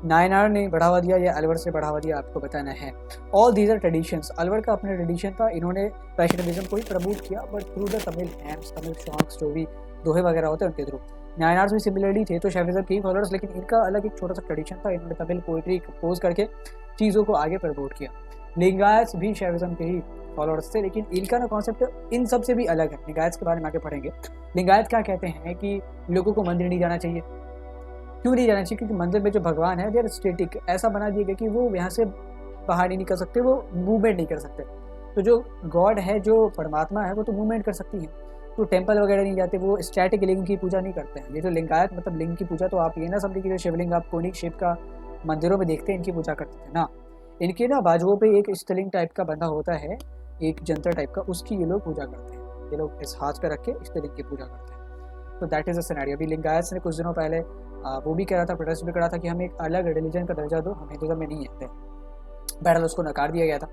नायनार ने बढ़ावा दिया, या अलवर से बढ़ावा दिया? आपको बताना है। All these are traditions. Alvar का अपना ट्रेडिशन था, इन्होंने वैष्णविज्म को ही प्रमोट किया but through the Tamil hymns, Tamil songs, जो भी दोहे वगैरह होते हैं उनके थ्रू। नायनार्स भी सिमिलरली थे तो शैविज्म के ही फॉलोअर्स, लेकिन इनका अलग एक छोटा सा ट्रेडिशन था, इन्होंने तमिल पोइट्री कंपोज करके चीज़ों को आगे प्रमोट किया। लिंगायत भी शैविज्म के ही फॉलोअर्स थे, लेकिन इनका ना कॉन्सेप्ट इन सब से भी अलग है। लिंगायत के बारे में आगे पढ़ेंगे। लिंगायत क्या कहते हैं कि लोगों को मंदिर नहीं जाना चाहिए। क्यों नहीं जाना चाहिए? क्योंकि मंदिर में जो भगवान है दे आर स्टेटिक, ऐसा बना दिया गया कि वो यहाँ से बाहर नहीं निकल सकते, वो मूवमेंट नहीं कर सकते। तो जो गॉड है, जो परमात्मा है, वो तो मूवमेंट कर सकती है। तो टेंपल वगैरह नहीं जाते, वो स्टैटिक लिंग की पूजा नहीं करते हैं। ये जो लिंगायत मतलब लिंग की पूजा, तो आप ये ना समझिए कि जो शिवलिंग आप कोनिक शेप का मंदिरों में देखते हैं इनकी पूजा करते थे ना। इनके ना बाजुओं पे एक स्त्रीलिंग टाइप का बंधा होता है, एक जंतर टाइप का, उसकी ये लोग पूजा करते हैं। ये लोग इस हाथ पे रख के स्त्रीलिंग की पूजा करते हैं। तो दैट इज़ अ सिनेरियो। अभी लिंगायत ने कुछ दिनों पहले वो भी कह रहा था, प्रोटेस्ट भी करा था कि हमें एक अलग रिलीजन का दर्जा दो, हम हिंदुज़म में नहीं आते। बहरहाल उसको नकार दिया गया था।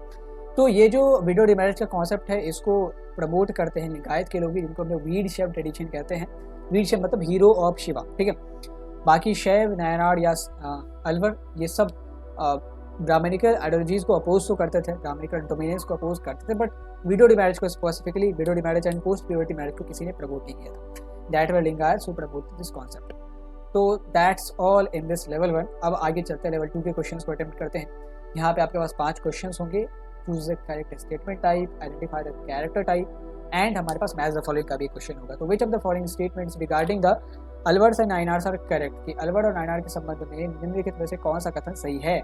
तो ये जो विडो डिमैरिज का कॉन्सेप्ट है, इसको प्रमोट करते हैं लिंगायत के लोग भी, जिनको हम वीर शैव ट्रेडिशन कहते हैं। वीर शैव मतलब हीरो ऑफ शिवा, ठीक है। बाकी शैव, नायनार या अलवर, ये सब ब्राह्मणिकल आइडियोलॉजीज को अपोज तो करते थे, ब्राह्मणिकल डोमिनेंस को अपोज करते थे, बट विडो डिमैरिज को specifically widow remarriage and post puberty marriage को किसी ने प्रमोट नहीं किया था। That were Lingayat who promoted this concept. तो that's all in this level 1। अब आगे चलते हैं लेवल 2 के क्वेश्चंस को अटेम्प्ट करते हैं। यहाँ पे आपके पास 5 क्वेश्चंस होंगे। Choose the correct statement type, identify the character type, and हमारे पास मैच द फॉलोइंग का भी क्वेश्चन होगा। तो which of the following statements regarding the Alvars and Nayanars are correct, कि अलवर और नायनार के संबंध में निम्नलिखित में से कौन सा कथन सही है।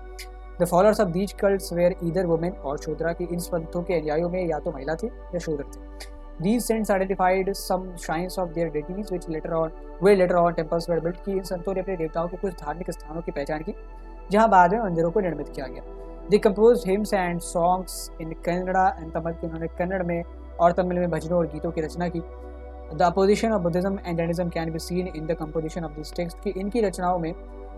The followers of these cults were either women और शूद्रा, की इन पंथों के अनुयायियों में या तो महिला थी या शूद्र थे। These saints identified some shrines of their deities which later on temples were built, की इन संतों ने अपने देवताओं के कुछ धार्मिक स्थानों की पहचान की जहां बाद में मंदिरों को निर्मित किया गया। They composed hymns and songs in Kannada and Tamil, कि उन्होंने कन्नड़ में और तमिल में भजनों और गीतों की रचना की। The opposition of Buddhism and Jainism can be seen in the composition of these texts, कि इनकी रचनाओं में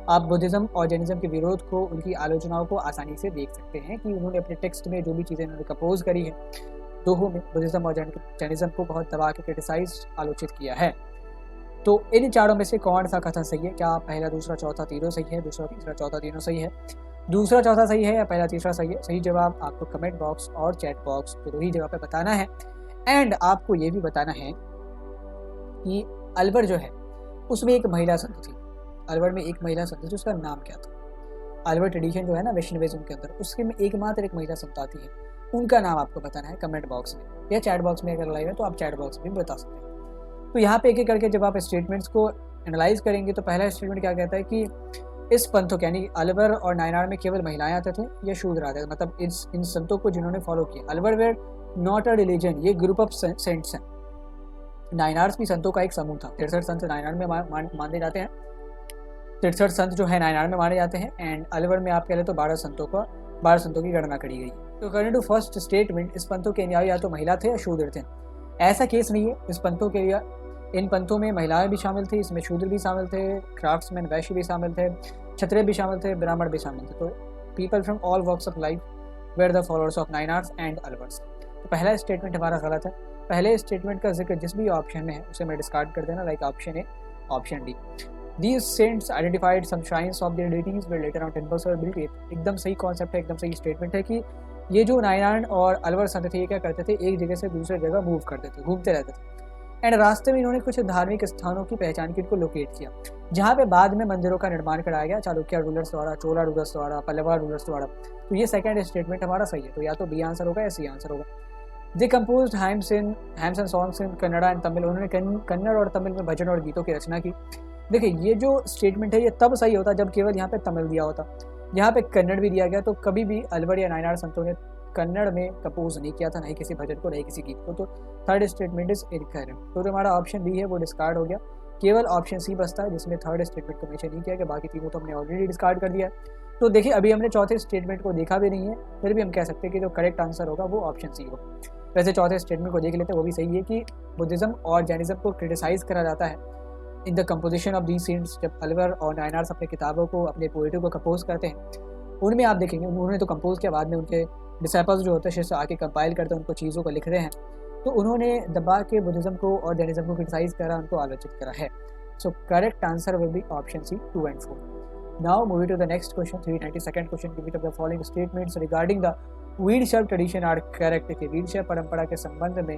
आप बुद्धिज्म और जैनिज्म के विरोध को, उनकी आलोचनाओं को आसानी से देख सकते हैं कि उन्होंने अपने टेक्स्ट में जो भी चीज़ें उन्होंने कंपोज करी है, दोनों में बुद्धिज्म और जैनिज्म को बहुत दबा के क्रिटिसाइज, आलोचित किया है। तो इन चारों में से कौन सा कथन सही है? क्या पहला, दूसरा, चौथा, तीनों सही है? दूसरा, तीसरा, चौथा, तीनों सही है? दूसरा, चौथा सही है या पहला, तीसरा सही है? सही जवाब आपको कमेंट बॉक्स और चैट बॉक्स दोनों ही जगह पे बताना है। एंड आपको ये भी बताना है कि अलवर जो है उसमें एक महिला संत थी। अलवर में एक महिला संत थी, उसका नाम क्या था? अलवर ट्रेडिशन जो है ना वैष्णविज्म के अंदर, उसके में एकमात्र एक महिला संत आती है, उनका नाम आपको बताना है कमेंट बॉक्स में या चैट बॉक्स में। अगर लाइव है तो आप चैट बॉक्स में भी बता सकते हैं। तो यहाँ पे एक एक करके जब आप स्टेटमेंट्स को एनालाइज करेंगे तो पहला स्टेटमेंट क्या कहता है कि इस पंथों के यानी अलवर और नायनार में केवल महिलाएं आते थे या शूद्र आते थे, मतलब इन संतों को जिन्होंने फॉलो किया। Alwar were not a religion, ये ग्रुप ऑफ सेंट्स हैं। नायनार्स भी संतों का एक समूह था। 63 संत नायनार में माने जाते हैं, 63 संत जो है नायनार में माने जाते हैं। एंड अलवर में आप कह ले तो 12 संतों की गणना करी गई। तो अकॉर्डिंग टू फर्स्ट स्टेटमेंट इस पंथों के अनुयायी या तो महिला थे या शूद्र थे। ऐसा केस नहीं है। इस पंथों के लिए इन पंथों में महिलाएं भी शामिल थी, इसमें शूद्र भी शामिल थे, क्राफ्ट्समैन वैश्य भी शामिल थे, क्षत्रिय भी शामिल थे, ब्राह्मण भी शामिल थे। तो people from all walks of life were the followers of Nayanars and Alvars. तो पहला स्टेटमेंट हमारा गलत है। पहले स्टेटमेंट का जिक्र जिस भी ऑप्शन में है उसे मैं डिस्कार्ड कर देना, like option A, option D. These saints identified some shrines of their deities where later on temples were built। एकदम सही कॉन्सेप्ट है, एकदम सही स्टेटमेंट है कि ये जो नायनार और अलवर संत थे ये क्या करते थे, एक जगह से दूसरे जगह मूव करते थे, घूमते रहते थे। एंड रास्ते में इन्होंने कुछ धार्मिक स्थानों की पहचान की, इनको लोकेट किया जहाँ पे बाद में मंदिरों का निर्माण कराया गया चालुक्य रूलर्स द्वारा, चोला रूलर्स द्वारा, पल्लवा रूलर्स द्वारा। तो ये सेकंड स्टेटमेंट हमारा सही है। तो या तो बी आंसर होगा या सी आंसर होगा। They composed hymns and songs in Kannada and Tamil. उन्होंने कन्नड़ और तमिल में भजन और गीतों की रचना की। देखिए ये जो स्टेटमेंट है ये तब सही होता जब केवल यहाँ पे तमिल दिया होता। यहाँ पे कन्नड़ भी दिया गया तो कभी भी अलवर या नायनार संतों ने कन्नड़ में कंपोज नहीं किया था, नहीं किसी भजन को, नहीं किसी गीत को। तो थर्ड स्टेटमेंट इज इनकरेक्ट। तो जो हमारा ऑप्शन बी है वो डिस्कार्ड हो गया। केवल ऑप्शन सी बचता है जिसमें थर्ड स्टेटमेंट को मेंशन नहीं किया गया, बाकी तीनों तो हमने ऑलरेडी डिस्कार्ड कर दिया है। तो देखिए अभी हमने चौथे स्टेटमेंट को देखा भी नहीं है, फिर भी हम कह सकते हैं कि जो करेक्ट आंसर होगा वो ऑप्शन सी होगा। वैसे चौथे स्टेटमेंट को देख लेते हैं, वो भी सही है कि बुद्धिज्म और जैनिज्म को क्रिटिसाइज करा जाता है in the composition of these saints. जब अलवर और नायनार्स अपने किताबों को, अपने पोएट्री को कंपोज करते हैं, उनमें आप देखेंगे उन्होंने तो कंपोज किया, बाद में उनके डिसाइपल्स जो होते हैं शिष्य आके कंपाइल करते हैं, उनको चीज़ों को लिख रहे हैं। तो उन्होंने दबा के बुद्धिज्म को और जैनिज्म को क्रिटिसाइज करा, उनको आलोचित करा है। So correct answer will be option C 2 and 4। Now moving to the next question, 392nd question की, which of the following statements regarding the Veerashaiva tradition are correct. के वीरशैव परंपरा के संबंध में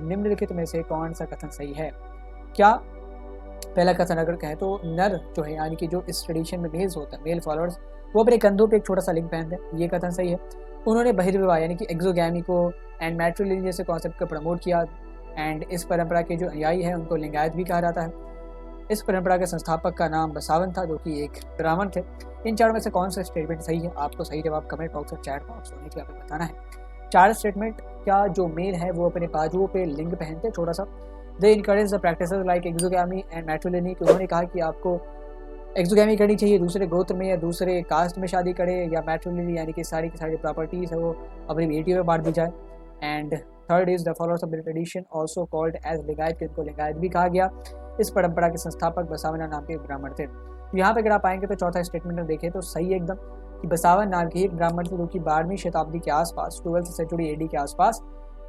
निम्नलिखित में से कौन सा कथन सही है? क्या पहला कथन अगर कहें तो नर जो है यानी कि जो इस ट्रेडिशन में मेल्स होता है, मेल फॉलोअर्स, वो अपने कंधों पे एक छोटा सा लिंग पहनते हैं, ये कथन सही है। उन्होंने बहिर्विवाह यानी कि एक्सोगैमी को एंड मैट्रिलिनी जैसे कॉन्सेप्ट को प्रमोट किया एंड इस परंपरा के जो अनुयायी हैं उनको लिंगायत भी कहा जाता है। इस परंपरा के संस्थापक का नाम बसावन था जो कि एक ब्राह्मण थे। इन चारों में से कौन सा स्टेटमेंट सही है? आपको सही जवाब कमेंट बॉक्स और चैट बॉक्स में नीचे आपको बताना है। 4 स्टेटमेंट क्या जो मेल है वो अपने बाजुओं पे लिंग पहनते छोटा सा। They encourage the practices like exogamy and matriliny, कि उन्होंने कहा कि आपको एक्सोगैमी करनी चाहिए, दूसरे गोत्र में या दूसरे कास्ट में शादी करे, या मैट्रिलिनी यानी कि सारी की सारी प्रॉपर्टीज है वो अपनी बेटियों में बांट दी जाए। And third is the followers of the tradition also called as Lingayat, जिनको लिंगायत भी कहा गया। इस परंपरा के संस्थापक बसावना नाम के ब्राह्मण थे। तो यहाँ पे अगर आप आएंगे तो चौथा स्टेटमेंट में देखें तो सही है एकदम कि बसावन नाम के एक ब्राह्मण थे जो कि 12वीं शताब्दी के आसपास 12th सेंचुरी एडी के आसपास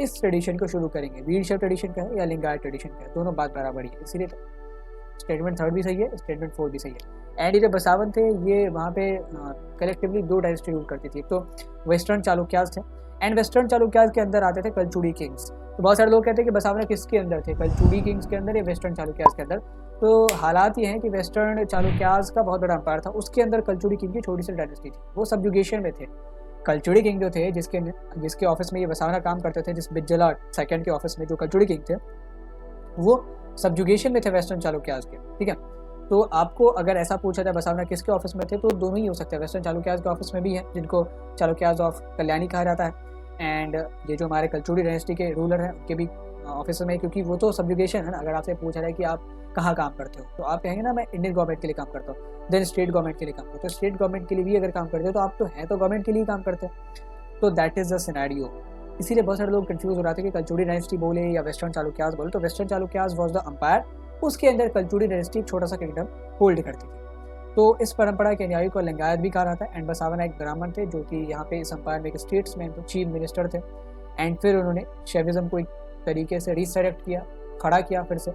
इस ट्रेडिशन को शुरू करेंगे। वीरशैव ट्रेडिशन का है या लिंगायत ट्रेडिशन का है, दोनों बात बराबर ही है, इसीलिए स्टेटमेंट थर्ड भी सही है, स्टेटमेंट फोर्थ भी सही है। एंड ये जो बसावन थे ये वहाँ पे कलेक्टिवली 2 डायनेस्टी रूल करती थी। एक तो वेस्टर्न चालुक्यास थे एंड वेस्टर्न चालुक्यास के अंदर आते थे कलचुड़ी किंग्स। तो बहुत सारे लोग कहते हैं कि बसावन किसके अंदर थे, कलचुड़ी किंग्स के अंदर या वेस्टर्न चालुक्यास के अंदर। तो हालात ये हैं कि वेस्टर्न चालुक्यास का बहुत बड़ा अंपायर था, उसके अंदर कलचुड़ी किंग की छोटी सी डायनेस्टी थी, वो सबजुगेशन में थे। कलचुड़ी किंग जो थे जिसके ऑफिस में ये बसावना काम करते थे, जिस बिज्जला सेकंड के ऑफिस में जो कलचुड़ी किंग थे वो सबजुगेशन में थे वेस्टर्न चालुक्यास के, ठीक है। तो आपको अगर ऐसा पूछा जाए बसावना किसके ऑफिस में थे तो दोनों ही हो सकते हैं, वेस्टर्न चालुक्यास के ऑफिस में भी है जिनको चालुक्यास ऑफ कल्याणी कहा जाता है, एंड ये जो हमारे कलचुड़ी डायनेस्टी के रूलर हैं उनके भी ऑफिस में, क्योंकि वो तो सबजुगेशन है ना। अगर आपसे पूछा जाए कि आप कहाँ काम करते हो तो आप कहेंगे ना मैं इंडियन गवर्नमेंट के लिए काम करता हूँ, देन स्टेट गवर्नमेंट के लिए काम करते हो, तो स्टेट गवर्नमेंट के लिए भी अगर काम करते हो तो आप तो हैं तो गवर्नमेंट के लिए काम करते हैं। तो दैट इज़ द सिनेरियो। इसीलिए बहुत सारे लोग कंफ्यूज हो रहे थे कि कलचुड़ी डायनेस्टी बोले या वेस्टर्न चालुक्यास बोले। तो western Chalukyas was the umpire, उसके अंदर कलचुड़ी डायनेस्टी एक छोटा सा किंगडम होल्ड करती थी। तो इस परंपरा के अनुयायी को लिंगायत भी कहा जाता है। एंड बसावना एक ब्राह्मण थे जो कि यहाँ पे इस अंपायर में एक स्टेट्समैन तो चीफ मिनिस्टर थे। एंड फिर उन्होंने शैविज्म को एक तरीके से रिसरेक्ट किया, खड़ा किया फिर से,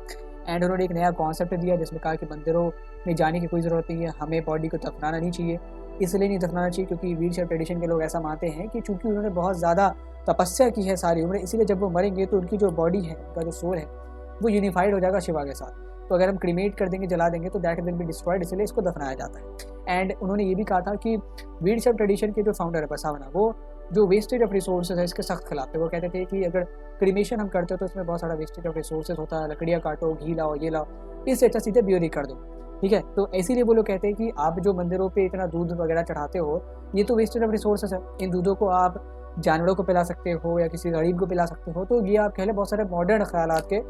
एंड उन्होंने एक नया कॉन्सेप्ट दिया जिसमें कहा कि मंदिरों में जाने की कोई ज़रूरत नहीं है, हमें बॉडी को दफनाना नहीं चाहिए। इसलिए नहीं दफनाना चाहिए क्योंकि वीरशैव ट्रेडिशन के लोग ऐसा मानते हैं कि चूंकि उन्होंने बहुत ज़्यादा तपस्या की है सारी उम्र, इसीलिए जब वो मरेंगे तो उनकी जो बॉडी है, उनका जो सोल है वो यूनिफाइड हो जाएगा शिवा के साथ। तो अगर हम क्रीमेट कर देंगे, जला देंगे तो दैट विल बी डिस्ट्रॉयड, इसलिए इसको दफनाया जाता है। एंड उन्होंने ये भी कहा था कि वीरशैव ट्रेडिशन के जो फाउंडर है बसावना, वो जो वेस्टेज ऑफ रिसोर्सेज है इसके सख्त खिलाफ थे। वो कहते थे कि अगर क्रीमेशन हम करते हो तो उसमें बहुत सारा वेस्टेज ऑफ रिसोर्सेज होता है, लकड़ियाँ काटो, घी लाओ, ये लाओ, इससे अच्छा सीधे ब्योरी कर दो, ठीक है। तो इसीलिए वो लोग कहते हैं कि आप जो मंदिरों पे इतना दूध वगैरह चढ़ाते हो ये तो वेस्टेज ऑफ रिसोर्सेज है, इन दूधों को आप जानवरों को पिला सकते हो या किसी गरीब को पिला सकते हो। तो ये आप कह लें बहुत सारे मॉडर्न ख्यालात के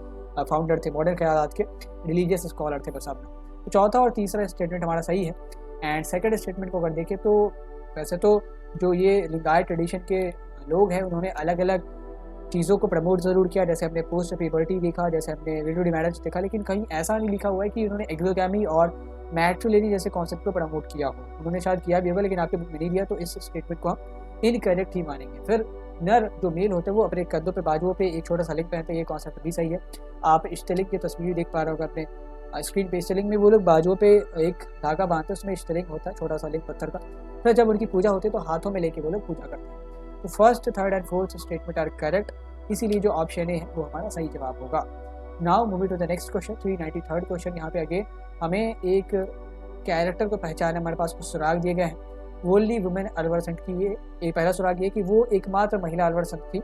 फाउंडर थे, मॉडर्न ख्यालात के रिलीजियस स्कॉलर थे बसावना। तो चौथा और तीसरा स्टेटमेंट हमारा सही है। एंड सेकंड स्टेटमेंट को अगर देखें तो वैसे तो जो ये लिंगायत ट्रेडिशन के लोग हैं उन्होंने अलग अलग चीज़ों को प्रमोट ज़रूर किया, जैसे हमने पोस्ट प्यूबर्टी देखा, जैसे हमने विडो मैरिज देखा, लेकिन कहीं ऐसा नहीं लिखा हुआ है कि उन्होंने एक्सोगैमी और मैट्रिलिनी जैसे कॉन्सेप्ट को प्रमोट किया हो। उन्होंने शायद किया भी होगा लेकिन आपके बुक में नहीं दिया, तो इस स्टेटमेंट को हम इनकरेक्ट ही मानेंगे। फिर नर जो मेल होते हैं वो अपने कंधों पे बाजुओं पे एक छोटा सा लिंग पहनते हैं, ये कॉन्सेप्ट भी सही है। आप स्टेलिंग की तस्वीर देख पा रहे होगा अपने स्क्रीन पे। स्टेलिंग में वो लोग बाजुओं पे एक धागा बांधते हैं, उसमें स्टेलिंग होता है छोटा सा लिंग पत्थर का। फिर जब उनकी पूजा होती है तो हाथों में लेके वो लोग पूजा करते हैं। तो first, third and fourth statement are correct, इसीलिए जो ऑप्शन है वो हमारा सही जवाब होगा। Now moving to the next question, 393 question. यहाँ पे अगेन हमें एक कैरेक्टर को पहचानना, हमारे पास कुछ सुराग दिए गए हैं। ओनली वुमेन अलवर संत की ये एक पहला सुराग ये कि वो एकमात्र महिला अलवर संत थी।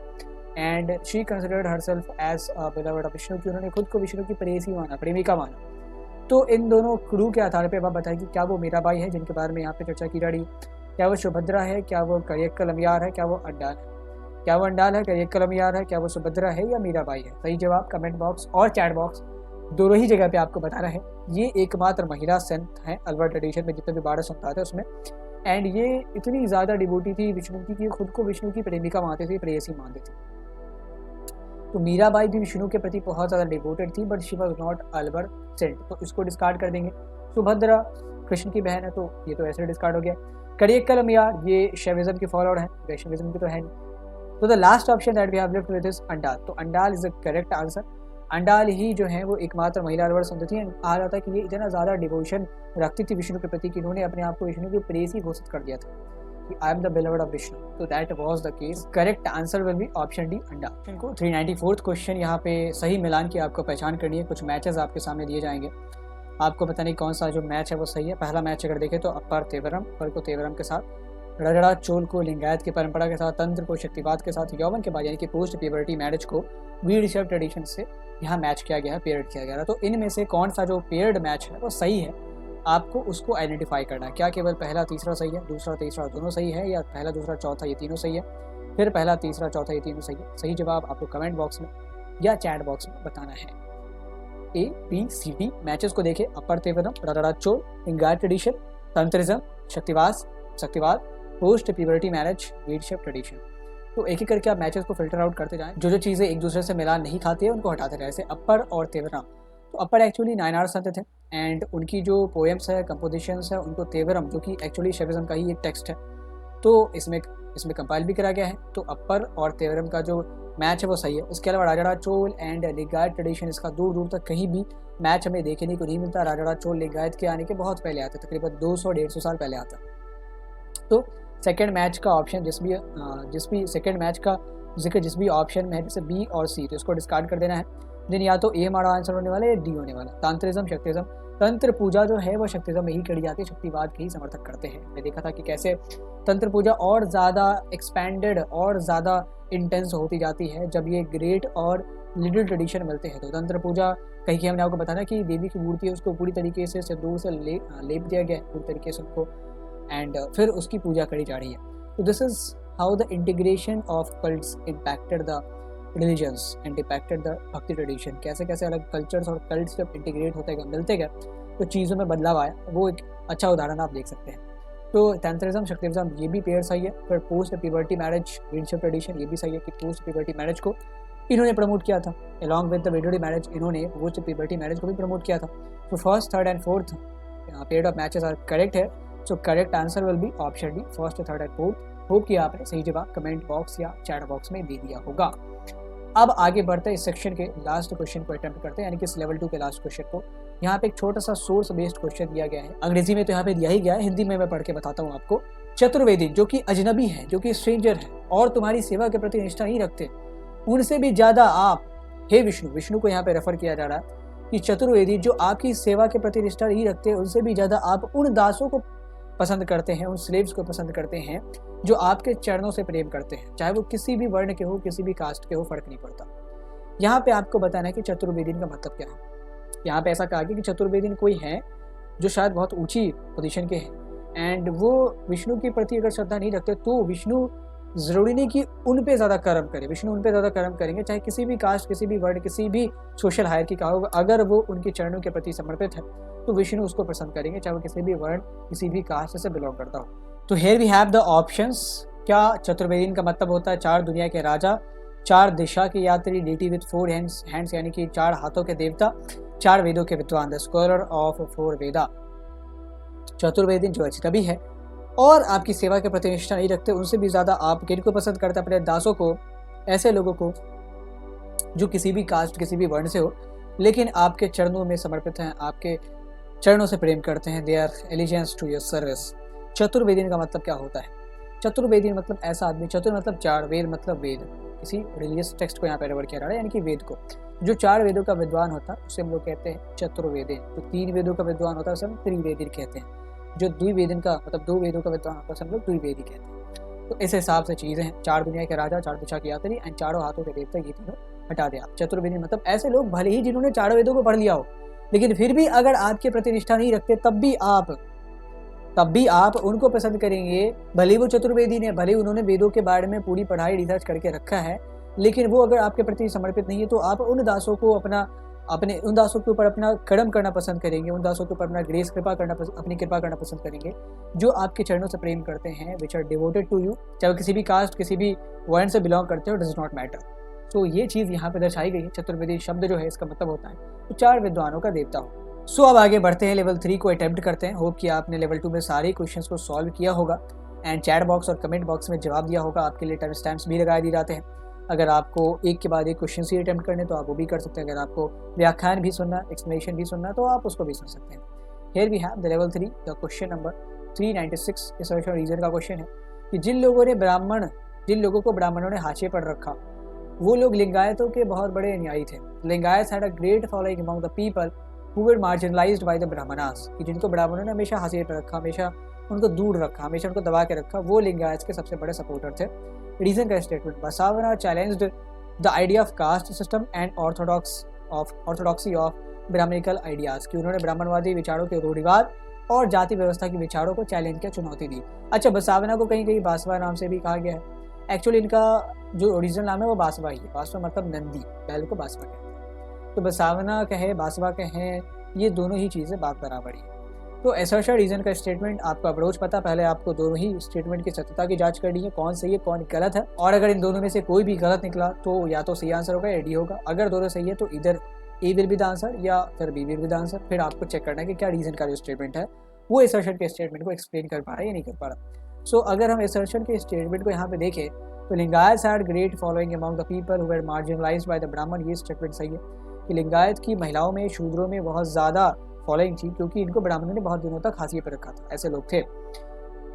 And she considered herself as beloved of Vishnu, की उन्होंने खुद को विष्णु की प्रेयसी माना, प्रेमिका माना। तो इन दोनों क्रू के आधार पर आप बताएं कि क्या वो मीराबाई है जिनके बारे में यहाँ पे चर्चा की जा रही है, क्या वो सुभद्रा है, क्या वो करियक्कल अम्बियार है, क्या वो अंडाल है, क्या वो अंडाल है, करियक्कल अम्बियार है, क्या वो सुभद्रा है या मीराबाई है। सही जवाब कमेंट बॉक्स और चैट बॉक्स दोनों ही जगह पे आपको बताना है। ये एकमात्र महिला संत हैं अलवर ट्रेडिशन में, जितने भी 12 संत आते हैं उसमें। एंड ये इतनी ज़्यादा डिवोटी थी विष्णु की कि खुद को विष्णु की प्रेमिका मानते थे, प्रेयसी मानते थे। तो मीराबाई भी विष्णु के प्रति बहुत ज़्यादा डिवोटेड थी, but she was not Alvar saint, तो इसको डिस्कार्ड कर देंगे। सुभद्रा कृष्ण की बहन है तो ये तो ऐसे डिस्कार्ड हो गया। करियक्कल अम्बियार ये शैविज्म की फॉलोअर है, वैष्णविज्म की तो है नहीं। तो the last option that we have left with is Andal. तो Andal is the correct answer. Andal ही जो है वो एकमात्र महिला अलवर संत थी। कहा जाता है कि ये इतना ज़्यादा डिवोशन रखती थी विष्णु के प्रति कि इन्होंने अपने आप को विष्णु की प्रेयसी घोषित कर दिया था कि I am the beloved of Vishnu. तो that was the case. Correct answer will be option D, Andal. इनको 394th क्वेश्चन यहाँ पे सही मिलान की आपको पहचान करनी है। कुछ मैचेस आपके सामने दिए जाएंगे। आपको पता नहीं कौन सा जो मैच है वो सही है। पहला मैच अगर देखें तो अपर तेवरम, अपर को तेवरम के साथ, रजड़ा चोल को लिंगायत की परंपरा के साथ, तंत्र को शक्तिवाद के साथ, यौवन के बाद यानी कि पोस्ट प्यूबर्टी मैरिज को वीरशैव ट्रेडिशन से यहाँ मैच किया गया है, पेयर्ड किया गया है। तो इनमें से कौन सा जो पेयर्ड मैच है वो सही है, आपको उसको आइडेंटिफाई करना है। क्या केवल पहला तीसरा सही है, दूसरा तीसरा दोनों सही है, या पहला दूसरा चौथा ये तीनों सही है, फिर पहला तीसरा चौथा ये तीनों सही है? सही जवाब आपको कमेंट बॉक्स में या चैट बॉक्स में बताना है। ABCD मैचेस को देखें, अपर तेवरम, रजड़ा चोल, लिंगायत ट्रेडिशन, तंत्रिज्म, शक्तिवाद, post puberty marriage, Veerashaiva tradition. तो एक एक करके आप मैचेस को फिल्टर आउट करते जाएं। जो चीज़ें एक दूसरे से मिलान नहीं खाती है उनको हटाते रहे। जैसे अपर और तेवरम, तो अपर एक्चुअली नायनार संत थे एंड उनकी जो पोएम्स है, कंपोजिशंस है, उनको तेवरम जो कि एक्चुअली शैविज्म का ही एक टेक्स्ट है, तो इसमें कंपाइल भी करा गया है। तो अपर और तेवरम का जो मैच है वो सही है। उसके अलावा रजड़ा चोल एंड लिंगायत ट्रेडिशन, इसका दूर दूर तक कहीं भी मैच हमें देखने को नहीं मिलता। रजड़ा चोल लिंगायत के आने के बहुत पहले आता, तकरीबन 200-150 साल पहले आता। तो सेकेंड मैच का ऑप्शन जिस भी सेकेंड मैच का जिक्र जिस भी ऑप्शन में है, जैसे बी और सी, तो इसको डिस्कार्ड कर देना है। देन या तो ए हमारा आंसर होने वाला है या डी होने वाला। तांत्रिज्म, शक्तिज्म, तंत्र पूजा जो है वो शक्तिज्म में ही करी जाती है, शक्तिवाद के ही समर्थक करते हैं। मैंने देखा था कि कैसे तंत्र पूजा और ज़्यादा एक्सपैंडेड और ज़्यादा इंटेंस होती जाती है जब ये ग्रेट और लिटिल ट्रेडिशन मिलते हैं। तो तंत्र पूजा कहीं की हमने आपको बताया कि देवी की मूर्ति है उसको पूरी तरीके से सिंदूर से लेप दिया गया है, पूरी तरीके से उनको, एंड फिर उसकी पूजा करी जा रही है। तो this is how the integration of cults impacted the religions and impacted the भक्ति ट्रेडिशन। कैसे कैसे अलग कल्चर्स और कल्ट्स जब इंटीग्रेट होते गए, मिलते गए, तो चीज़ों में बदलाव आया। वो एक अच्छा उदाहरण आप देख सकते हैं। तो तंत्रिज्म, शक्तिज्म ये भी पेयर सही है। फिर post puberty marriage, Veerashaiva tradition ये भी सही है कि पोस्ट प्यूबर्टी मैरिज को इन्होंने प्रमोट किया था। Along with the wedding marriage इन्होंने पोस्ट प्यूबर्टी मैरिज को भी प्रमोट किया था। तो first, third and fourth pair of matches are correct है। So correct answer will be option D, first, third and fourth. Hope कि आपने सही जवाब कमेंट बॉक्स या चैट बॉक्स में दे दिया होगा। अब आगे बढ़ते इस सेक्शन के लास्ट क्वेश्चन को अटेम्प्ट करते हैं, यानी कि इस लेवल 2 के लास्ट क्वेश्चन को। यहाँ पे एक छोटा सा सोर्स बेस्ड क्वेश्चन दिया गया है, अंग्रेजी में तो यहाँ पे दिया ही गया है, हिंदी में मैं पढ़ के बताता हूँ आपको। चतुर्वेदी जो कि अजनबी है, जो कि स्ट्रेंजर है और तुम्हारी सेवा के प्रति निष्ठा नहीं रखते, उनसे भी ज्यादा आप, हे विष्णु को यहाँ पे रेफर किया जा रहा है कि चतुर्वेदी जो आपकी सेवा के प्रति निष्ठा नहीं रखते, उनसे भी ज्यादा आप उन दासों को पसंद करते हैं, उन स्लेव्स को पसंद करते हैं जो आपके चरणों से प्रेम करते हैं, चाहे वो किसी भी वर्ण के हो, किसी भी कास्ट के हो, फर्क नहीं पड़ता। यहाँ पे आपको बताना है कि चतुर्वेदीन का मतलब क्या है। यहाँ पे ऐसा कहा गया कि चतुर्वेदीन कोई है जो शायद बहुत ऊंची पोजीशन के हैं एंड वो विष्णु के प्रति अगर श्रद्धा नहीं रखते, तो विष्णु जरूरी नहीं कि उन पे ज़्यादा कर्म करे, विष्णु उन पे ज़्यादा कर्म करेंगे, चाहे किसी भी कास्ट, किसी भी वर्ण, किसी भी सोशल हायरार्की का हो, अगर वो उनके चरणों के प्रति समर्पित है तो विष्णु उसको पसंद करेंगे, चाहे वो किसी भी वर्ण, किसी भी कास्ट से बिलोंग करता हो। तो here we have the options. क्या चतुर्वेदीन का मतलब होता है 4 दुनिया के राजा, 4 दिशा के यात्री, डेटी विद 4 हैंड्स यानी कि 4 हाथों के देवता, 4 वेदों के विद्वान, द स्कॉलर ऑफ 4 वेदा। चतुर्वेदीन जो अजनबी है और आपकी सेवा के प्रति निष्ठा नहीं रखते, उनसे भी ज़्यादा आप किनको पसंद करते हैं? अपने दासों को, ऐसे लोगों को जो किसी भी कास्ट, किसी भी वर्ण से हो, लेकिन आपके चरणों में समर्पित हैं, आपके चरणों से प्रेम करते हैं, they are allegiance to your service. Chaturvedin का मतलब क्या होता है? चतुर्वेदीन मतलब ऐसा आदमी, चतुर मतलब 4, वेद मतलब वेद, किसी रिलीजियस टेक्स्ट को यहाँ पे रेफर किया जा रहा है, यानी कि वेद को। जो 4 वेदों का विद्वान होता है उसे हम लोग कहते हैं चतुर्वेदीन। जो 3 वेदों का विद्वान होता है उसे हम त्रिवेदीन कहते हैं। जो द्विवेदीन का मतलब 2 वेदों का विद्वान होता है उसे हम लोग द्विवेदी कहते हैं। तो इस हिसाब से चीज़ें हैं, 4 दुनिया के राजा, 4 दिशा के यात्री एंड 4 हाथों के देवता, ये तीनों हटा दें आप। चतुर्वेदी मतलब ऐसे लोग भले ही जिन्होंने 4 वेदों को पढ़ लिया हो, लेकिन फिर भी अगर आपके प्रति निष्ठा नहीं रखते, तब भी आप उनको पसंद करेंगे, भले वो चतुर्वेदी ने, भले उन्होंने वेदों के बारे में पूरी पढ़ाई रिसर्च करके रखा है, लेकिन वो अगर आपके प्रति समर्पित नहीं है, तो आप उन दासों को उन दासों के ऊपर अपना कर्म करना पसंद करेंगे, उन दासों के ऊपर अपना ग्रेस अपनी कृपा करना पसंद करेंगे, जो आपके चरणों से प्रेम करते हैं, which are devoted to you, चाहे वो किसी भी कास्ट, किसी भी वर्ण से बिलोंग करते हो, डज नॉट मैटर। तो ये चीज़ यहाँ पे दर्शाई गई है। चतुर्वेदी शब्द जो है इसका मतलब होता है तो 4 विद्वानों का देवता हो। सो अब आगे बढ़ते हैं, लेवल 3 को अटेम्प्ट करते हैं। होप कि आपने लेवल 2 में सारे क्वेश्चंस को सॉल्व किया होगा एंड चैट बॉक्स और कमेंट बॉक्स में जवाब दिया होगा। आपके लिए टाइम स्टैम्प्स भी लगा दिए जाते हैं। अगर आपको एक के बाद एक क्वेश्चन ही अटेम्प्ट करने तो आप वो भी कर सकते हैं। अगर आपको व्याख्यान भी सुनना, एक्सप्लेनेशन भी सुनना, तो आप उसको भी सुन सकते हैं। Here we have the level 3, the question number 396। इस रीजन का क्वेश्चन है कि जिन लोगों को ब्राह्मणों ने हाशिए पर रखा, वो लोग लिंगायतों के बहुत बड़े अनुयायी थे। Lingayat had a great following among the people who were marginalized by the brahmanas, कि जिनको ब्राह्मणों ने हमेशा हाशिए पर रखा, हमेशा उनको दूर रखा, हमेशा उनको दबा के रखा, वो लिंगायत के सबसे बड़े सपोर्टर थे। रीजन का statement, Basavanna challenged the idea of caste system and orthodoxy of brahmanical ideas, कि उन्होंने ब्राह्मणवादी विचारों के रूढ़िवाद और जाति व्यवस्था के विचारों को चैलेंज किया, चुनौती दी। अच्छा, बसावना को कहीं कहीं बासवा नाम से भी कहा गया है। एक्चुअली इनका जो ओरिजिनल नाम है वो बासवा ही है। बासवा मतलब नंदी, बैल को बासवा कहते हैं। तो बसावना कहे, बासवा कहें, ये दोनों ही चीज़ें बात बराबर ही है। तो असर्शन रीजन का स्टेटमेंट, आपका अप्रोच पता, पहले आपको दोनों ही स्टेटमेंट की सत्यता की जांच करनी है, कौन सही है कौन गलत है, और अगर इन दोनों में से कोई भी गलत निकला तो या तो सही आंसर होगा या डी होगा। अगर दोनों सही है तो इधर A will be the answer या फिर B will be the answer. फिर आपको चेक करना है कि क्या रीजन का जो स्टेटमेंट है वो असर्शन के स्टेटमेंट को एक्सप्लेन कर पा रहा है या नहीं कर पा रहा। सो अगर हम असर्शन के स्टेटमेंट को यहाँ पे देखें तो Lingayat had great following among the people who were marginalised by the ब्राह्मण, ये स्टेटमेंट सही है कि लिंगायत की महिलाओं में, शूद्रों में बहुत ज़्यादा फॉलोइंग थी, क्योंकि इनको ब्राह्मणों ने बहुत दिनों तक हाशिए पर रखा था, ऐसे लोग थे।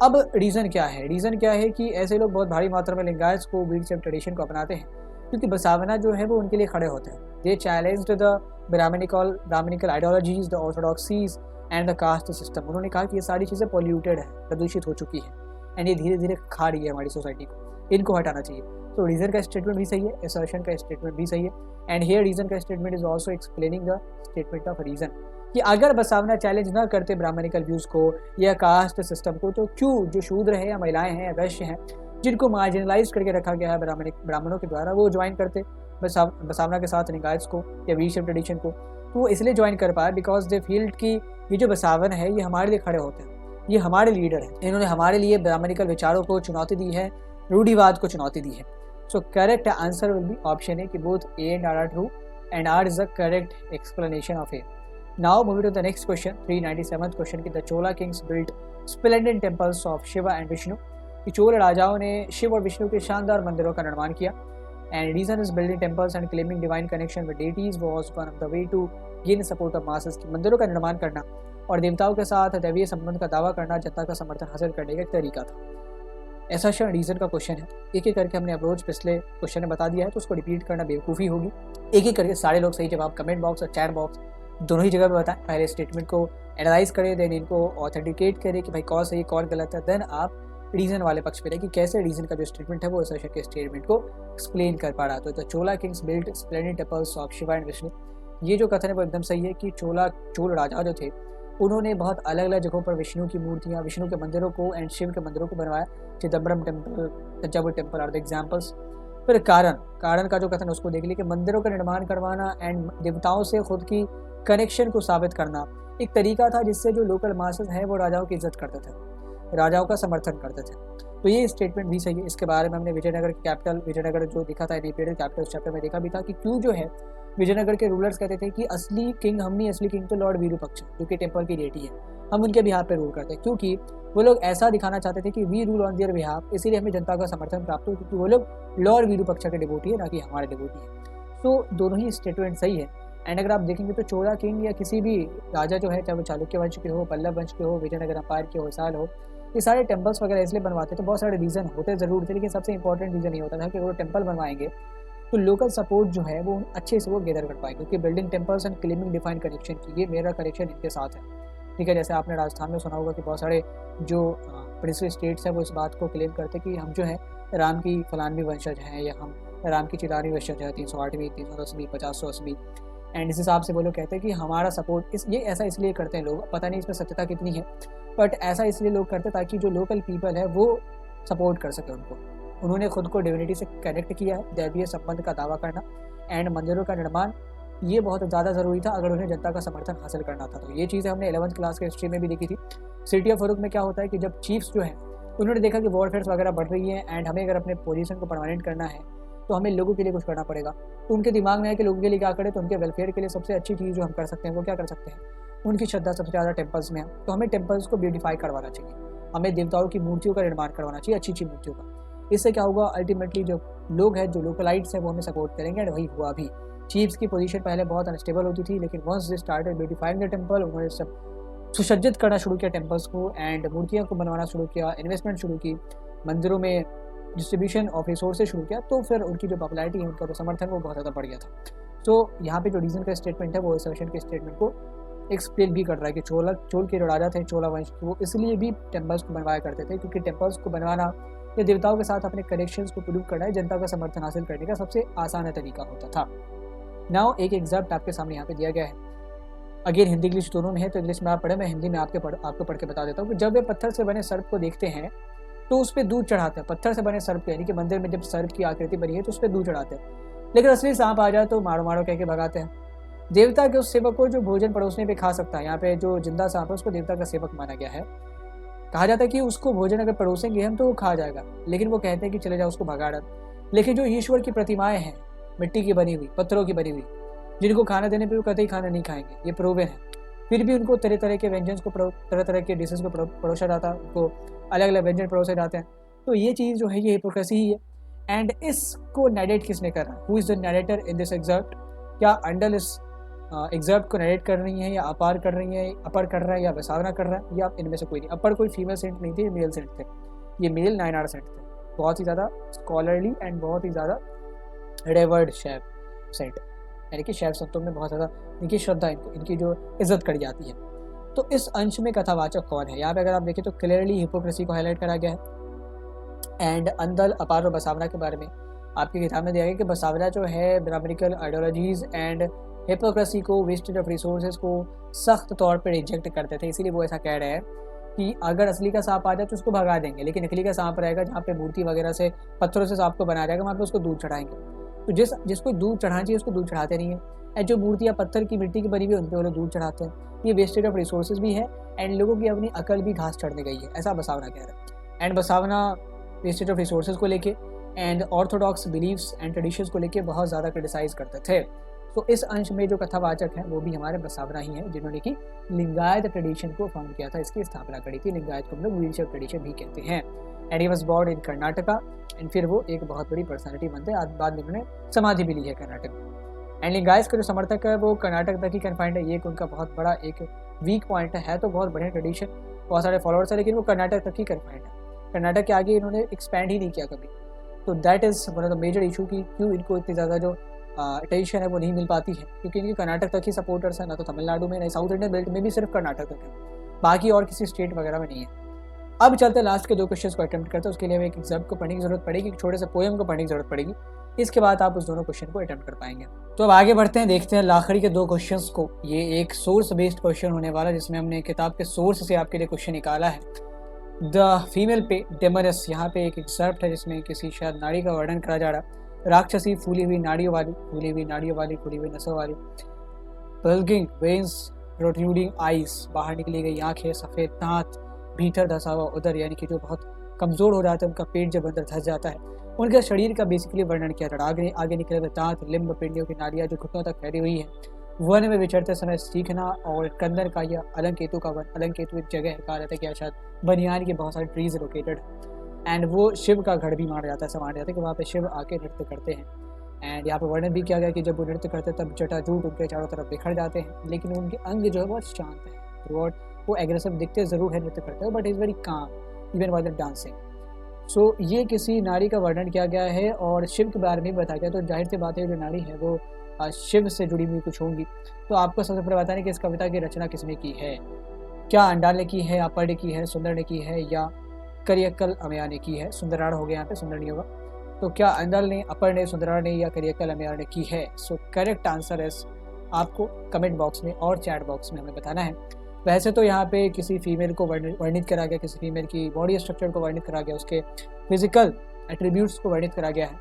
अब रीज़न क्या है? रीज़न क्या है कि ऐसे लोग बहुत भारी मात्रा में लिंगायत को, वीरशैव ट्रेडिशन को अपनाते हैं, क्योंकि बसावना जो है वो उनके लिए खड़े होते हैं। They challenged the brahmanical ideologies, the orthodoxies and the caste system. उन्होंने कहा कि ये सारी चीज़ें पॉल्यूटेड है, प्रदूषित हो चुकी है, एंड ये धीरे धीरे खा रही है हमारी सोसाइटी को, इनको हटाना चाहिए। तो रीज़न का स्टेटमेंट भी सही है, असर्शन का स्टेटमेंट भी सही है, एंड हियर रीज़न का statement is also explaining the statement of reason, कि अगर बसावना चैलेंज ना करते ब्राह्मणिकल व्यूज़ को या कास्ट सिस्टम को, तो क्यों जो शूद्र हैं या महिलाएं हैं या वैश्य हैं जिनको मार्जिनलाइज करके रखा गया है ब्राह्मणों के द्वारा, वो ज्वाइन करते बसावना के साथ लिंगायत को या वीरशैव ट्रेडिशन को। तो वो इसलिए ज्वाइन कर पाए बिकॉज दे फील्ड कि ये जो बसावन है ये हमारे लिए खड़े होते हैं, ये हमारे लीडर हैं, इन्होंने हमारे लिए ब्राह्मणिकल विचारों को चुनौती दी है, रूढ़िवाद को चुनौती दी है। So correct answer will be option A, कि both A and R true and R is the correct explanation of A. Now moving to the next question, 397th question, कि the Chola kings built splendid temples of Shiva and Vishnu, कि चोल राजाओं ने शिव और विष्णु के शानदार मंदिरों का निर्माण किया। And reason is building temples and claiming divine connection with deities was one of the way to gain support of masses, कि मंदिरों का निर्माण करना और देवताओं के साथ दैवीय संबंध का दावा करना जनता का समर्थन हासिल करने का एक तरीका था। असर्शन रीजन का क्वेश्चन है, एक एक करके हमने अप्रोच पिछले क्वेश्चन में बता दिया है, तो उसको रिपीट करना बेवकूफ़ी होगी। एक एक करके सारे लोग सही जवाब कमेंट बॉक्स और चैट बॉक्स दोनों ही जगह पे बताएं। पहले स्टेटमेंट को एनालाइज करें, देन इनको ऑथेंटिकेट करें कि भाई कौन सही कौन गलत है, देन आप रीजन वाले पक्ष पे रहे कि कैसे रीजन का जो स्टेटमेंट है वो असर्शन के स्टेटमेंट को एक्सप्लेन कर पा रहा। तो the Chola Kings built splendid temples of Shiva and Vishnu, ये जो कथन है वो एकदम सही है कि चोल राजा जो थे उन्होंने बहुत अलग अलग जगहों पर विष्णु की मूर्तियाँ, विष्णु के मंदिरों को एंड शिव के मंदिरों को बनवाया। Chidambaram temple, Thanjavur temple are the examples. फिर कारण का जो कथन उसको देख लिया कि मंदिरों का निर्माण करवाना एंड देवताओं से खुद की कनेक्शन को साबित करना एक तरीका था जिससे जो लोकल मासेस हैं वो राजाओं की इज्जत करते थे, राजाओं का समर्थन करते थे। तो ये स्टेटमेंट भी सही है। इसके बारे में हमने विजयनगर की कैपिटल, विजयनगर जो दिखा था इम्पीरियल कैपिटल चैप्टर में देखा भी था कि क्यों जो है विजयनगर के रूलर्स कहते थे कि असली किंग हम नहीं, असली किंग तो लॉर्ड विरूपक्ष जो कि टेम्पल की डेटी है, हम उनके बिहार पर रूल करते हैं, क्योंकि वो लोग ऐसा दिखाना चाहते थे कि we rule on their behalf, इसीलिए हमें जनता का समर्थन प्राप्त हो, क्योंकि वो लोग लॉर्ड विरूपक्ष के डिवोटी है, ना कि हमारे डिवोटी है। तो दोनों ही स्टेटमेंट सही है। एंड अगर आप देखेंगे तो चोला किंग या किसी भी राजा जो है, चाहे वो चालुक्य वंश के हो, पल्लव वंश के हो, विजयनगर अम्पायर के हो, होयसाल हो, ये सारे टेम्पल्स वगैरह इसलिए बनवाते थे, बहुत सारे रीज़न होते ज़रूर थे, लेकिन सबसे इंपॉर्टेंट रीज़न ये होता था कि वो टेम्पल बनवाएंगे तो लोकल सपोर्ट जो है वो अच्छे से वो गैदर कर पाएंगे, क्योंकि building temples and claiming define connection की, ये मेरा कनेक्शन इनके साथ है। ठीक है, जैसे आपने राजस्थान में सुना होगा कि बहुत सारे जो प्रिंसली स्टेट्स हैं वो इस बात को क्लेम करते कि हम जो है राम की फलानवी वंशज हैं, या हम राम की चिलानी वंशज है, 308वीं, 310वीं, 50वीं, एंड इस हिसाब से वो लोग कहते हैं कि हमारा सपोर्ट ये ऐसा इसलिए करते हैं लोग, पता नहीं इसमें सत्यता कितनी है, बट ऐसा इसलिए लोग करते हैं ताकि जो लोकल पीपल है वो सपोर्ट कर सके उनको। उन्होंने खुद को डिविनिटी से कनेक्ट किया है, दैवीय संबंध का दावा करना एंड मंदिरों का निर्माण, ये बहुत ज़्यादा ज़रूरी था अगर उन्हें जनता का समर्थन हासिल करना था। तो ये चीज़ें हमने 11th क्लास के हिस्ट्री में भी देखी थी। सिटी ऑफ फरूक में क्या होता है कि जब चीफ्स जो हैं उन्होंने देखा कि वॉरफेयर्स वगैरह बढ़ रही हैं एंड हमें अगर अपने पोजीशन को परमानेंट करना है तो हमें लोगों के लिए कुछ करना पड़ेगा। तो उनके दिमाग में है कि लोगों के लिए क्या करें, तो उनके वेलफेयर के लिए सबसे अच्छी चीज़ जो हम कर सकते हैं वो क्या कर सकते हैं, उनकी श्रद्धा सबसे ज़्यादा टेम्पल्स में है, तो हमें टेम्पल्स को ब्यूटिफाई करवाना चाहिए, हमें देवताओं की मूर्तियों का निर्माण करवाना चाहिए, अच्छी अच्छी मूर्तियों का। इससे क्या होगा, अल्टीमेटली जो लोग हैं, जो लोकलाइट्स हैं, वो हमें सपोर्ट करेंगे एंड वही हुआ भी। चीफ्स की पोजीशन पहले बहुत अनस्टेबल होती थी, लेकिन once they started beautifying the temple, उन्होंने सब सुसज्जित करना शुरू किया टेम्पल्स को एंड मूर्तियों को बनवाना शुरू किया, इन्वेस्टमेंट शुरू की, मंदिरों में डिस्ट्रीब्यूशन ऑफ रिसोर्सेज शुरू किया, तो फिर उनकी जो पॉपुलैरिटी है, उनका जो समर्थन वो बहुत ज़्यादा बढ़ गया था। तो यहाँ पे जो रीज़न का स्टेटमेंट है वो असर्शन के स्टेटमेंट को एक्सप्लेन भी कर रहा है कि चोल के जो राजा थे चोला वंश के, वो इसलिए भी टेम्पल्स को बनवाया करते थे क्योंकि टेम्पल्स को बनवाना या देवताओं के साथ अपने कनेक्शंस को प्रूव करना है जनता का समर्थन हासिल करने का सबसे आसान तरीका होता था। नाउ एक एग्जाम्पल आपके सामने यहाँ पे दिया गया है, अगेन हिंदी इंग्लिश दोनों में है, तो इंग्लिश में आप पढ़े, मैं हिंदी में आपको पढ़ के बता देता हूँ कि जब वे पत्थर से बने सर्प को देखते हैं तो उस पर दूध चढ़ाते हैं। पत्थर से बने सर्प यानी कि मंदिर में जब सर्प की आकृति बनी है तो उस पर दूध चढ़ाते हैं, लेकिन असली सांप आ जाए तो मारो मारो कह के भगाते हैं। देवता के उस सेवक को जो भोजन परोसने पे खा सकता है, यहाँ पे जो जिंदा सांप है उसको देवता का सेवक माना गया है। कहा जाता है कि उसको भोजन अगर परोसेंगे हम तो वो खा जाएगा, लेकिन वो कहते हैं कि चले जाओ उसको भगा डाल। लेकिन जो ईश्वर की प्रतिमाएं हैं मिट्टी की बनी हुई, पत्थरों की बनी हुई, जिनको खाना देने पर वो कतई खाना नहीं खाएंगे, ये प्रूवन है, फिर भी उनको तरह तरह के व्यंजन को तरह तरह के डिशेज को परोसा जाता है, उनको अलग अलग व्यंजन परोसे जाते हैं। तो ये चीज़ जो है ये हिपोक्रेसी ही है। एंड इसको नरेट किसने कर रहा है, who is the narrator in this excerpt? क्या अंडल इस एग्जर्प्ट को नरेट कर रही है, या अपार कर रही है, अपर कर रहा है, या वसावना कर रहा है, या इनमें से कोई नहीं। अपर कोई फीमेल सेंट नहीं थे, मेल सेंट थे, ये मेल नायनार सेंट थे, बहुत ही ज़्यादा स्कॉलरली एंड बहुत ही ज़्यादा रेवर्ड शैव सेंट, यानी कि शैव संतों में बहुत ज़्यादा इनकी श्रद्धा, इनकी जो इज्जत करी जाती है। तो इस अंश में कथावाचक कौन है, यहाँ पे अगर आप देखें तो क्लियरली हिपोक्रेसी को हाईलाइट करा गया है। एंड अंदल, अपार और बसावना के बारे में आपकी किताब में दिया गया कि बसावना जो है ब्राह्मणिकल आइडियोलॉजीज एंड हिपोक्रेसी को, वेस्टेज ऑफ रिसोर्सेज को सख्त तौर पर रिजेक्ट करते थे। इसीलिए वो ऐसा कह रहे हैं कि अगर असली का सांप आ जाए तो उसको भगा देंगे, लेकिन नकली का सांप रहेगा जहाँ पे मूर्ति वगैरह से पत्थरों से सांप को बनाया जाएगा वहाँ पे उसको दूध चढ़ाएंगे। तो जिसको दूध चढ़ाना चाहिए उसको दूध चढ़ाते नहीं है, एंड जो मूर्तियाँ पत्थर की मिट्टी की बनी हुई है उन पर वो लोग दूध चढ़ाते हैं। ये वेस्टेज ऑफ रिसोर्सेज भी है एंड लोगों की अपनी अकल भी घास चढ़ने गई है, ऐसा बसावना कह रहा है। And Basavanna wastage of resources को लेके and orthodox believes and traditions को लेके बहुत ज़्यादा क्रिटिसाइज करते थे। तो इस अंश में जो कथावाचक हैं वो भी हमारे बसावना ही हैं, जिन्होंने कि लिंगायत ट्रेडिशन को फाउंड किया था, इसकी स्थापना करी थी। लिंगायत को हम लोग व्हीलचेयर ट्रेडिशन भी कहते हैं। And he was born in Karnataka, and फिर वो एक बहुत बड़ी पर्सनैलिटी बनते हैं। बाद में उन्होंने समाधि भी ली है कर्नाटक में। एंड लिंगायत का जो समर्थक है वो कर्नाटक तक ही कन्फाइंड है, ये एक उनका बहुत बड़ा एक वीक पॉइंट है। तो बहुत बढ़िया ट्रेडिशन, बहुत सारे फॉलोअर्स है, लेकिन वो कर्नाटक तक ही कन्फाइंड है, कर्नाटक के आगे इन्होंने एक्सपैंड ही नहीं किया कभी। तो that is one of the major issue कि क्यों इनको इतनी ज़्यादा जो अटेंशन है वो नहीं मिल पाती है, क्योंकि इनके कर्नाटक तक ही सपोर्टर्स हैं, ना तो तमिलनाडु में, ना साउथ इंडियन बेल्ट में भी सिर्फ कर्नाटक तक है, बाकी और किसी स्टेट वगैरह में नहीं है। अब चलते हैं लास्ट के 2 क्वेश्चन को अटेम्प्ट करते हैं। उसके लिए हमें एक एग्जाम को पढ़ने की जरूरत पड़ेगी, एक छोटे से पोएम को पढ़ने की जरूरत पड़ेगी, इसके बाद आप उस दोनों क्वेश्चन को अटेम्प्ट कर पाएंगे। तो अब आगे बढ़ते हैं, देखते हैं आखिरी के 2 क्वेश्चन को। ये एक सोर्स बेस्ड क्वेश्चन होने वाला है, जिसमें हमने किताब के सोर्स से आपके लिए क्वेश्चन निकाला है। द फीमेल पे डेमरस, यहाँ पे एक एक्सर्प्ट है जिसमें किसी शायद नाड़ी का वर्णन करा जा रहा है। राक्षसी, फूली हुई नाड़ियों वाली, फूली हुई नाड़ियों वाली, फूली हुई नसों वाली, बल्गिंग वेन्स, प्रोट्रूडिंग आइज, बाहर निकली गई आंखें, सफ़ेद दांत, भीतर धंसा हुआ उदर, यानी कि जो बहुत कमज़ोर हो जाता है, उनका पेट जब अंदर धंस जाता है, उनके शरीर का बेसिकली वर्णन किया था। आगे निकले हुए दांत, लिम्ब, पिंडियों की नाड़ियाँ जो घुटनों तक फैली हुई है, वन में विचरते समय सीखना, और कंदर का या अलंकेतु का वन, अलंकेतु एक जगह है, कहा जाता है कि शायद बनियान के बहुत सारे ट्रीज लोकेटेड, एंड वो शिव का गढ़ भी माना जाता है, माना जाता है कि वहाँ पे शिव आके नृत्य करते हैं। एंड यहाँ पे वर्णन भी किया गया कि जब वो नृत्य करते हैं तब जटाजूट उनके चारों तरफ बिखर जाते हैं, लेकिन उनके अंग जो है बहुत शांत है थ्रू आउट। वो एग्रेसिव दिखते ज़रूर है नृत्य करते हैं, but is very calm even while dancing. So ये किसी नारी का वर्णन किया गया है और शिव के बारे में बताया गया, तो जाहिर सी बात है जो नारी है वो शिव से जुड़ी हुई कुछ होंगी। तो आपको सबसे पहले बताना कि इस कविता की रचना किसने की है, क्या अंडाल ने की है, अपर ने की है, सुंदर ने की है, या करियक्कल अमया ने की है। सुंदरार हो गया यहाँ पे, सुंदर नहीं होगा। तो क्या अंडाल ने, अपर ने, सुंदरार ने या करियक्कल अमया ने की है? सो करेक्ट आंसर इज आपको कमेंट बॉक्स में और चैट बॉक्स में हमें बताना है। वैसे तो यहाँ पे किसी फीमेल को वर्णित करा गया, किसी फीमेल की बॉडी स्ट्रक्चर को वर्णित करा गया, उसके फिजिकल एट्रीब्यूट्स को वर्णित करा गया है,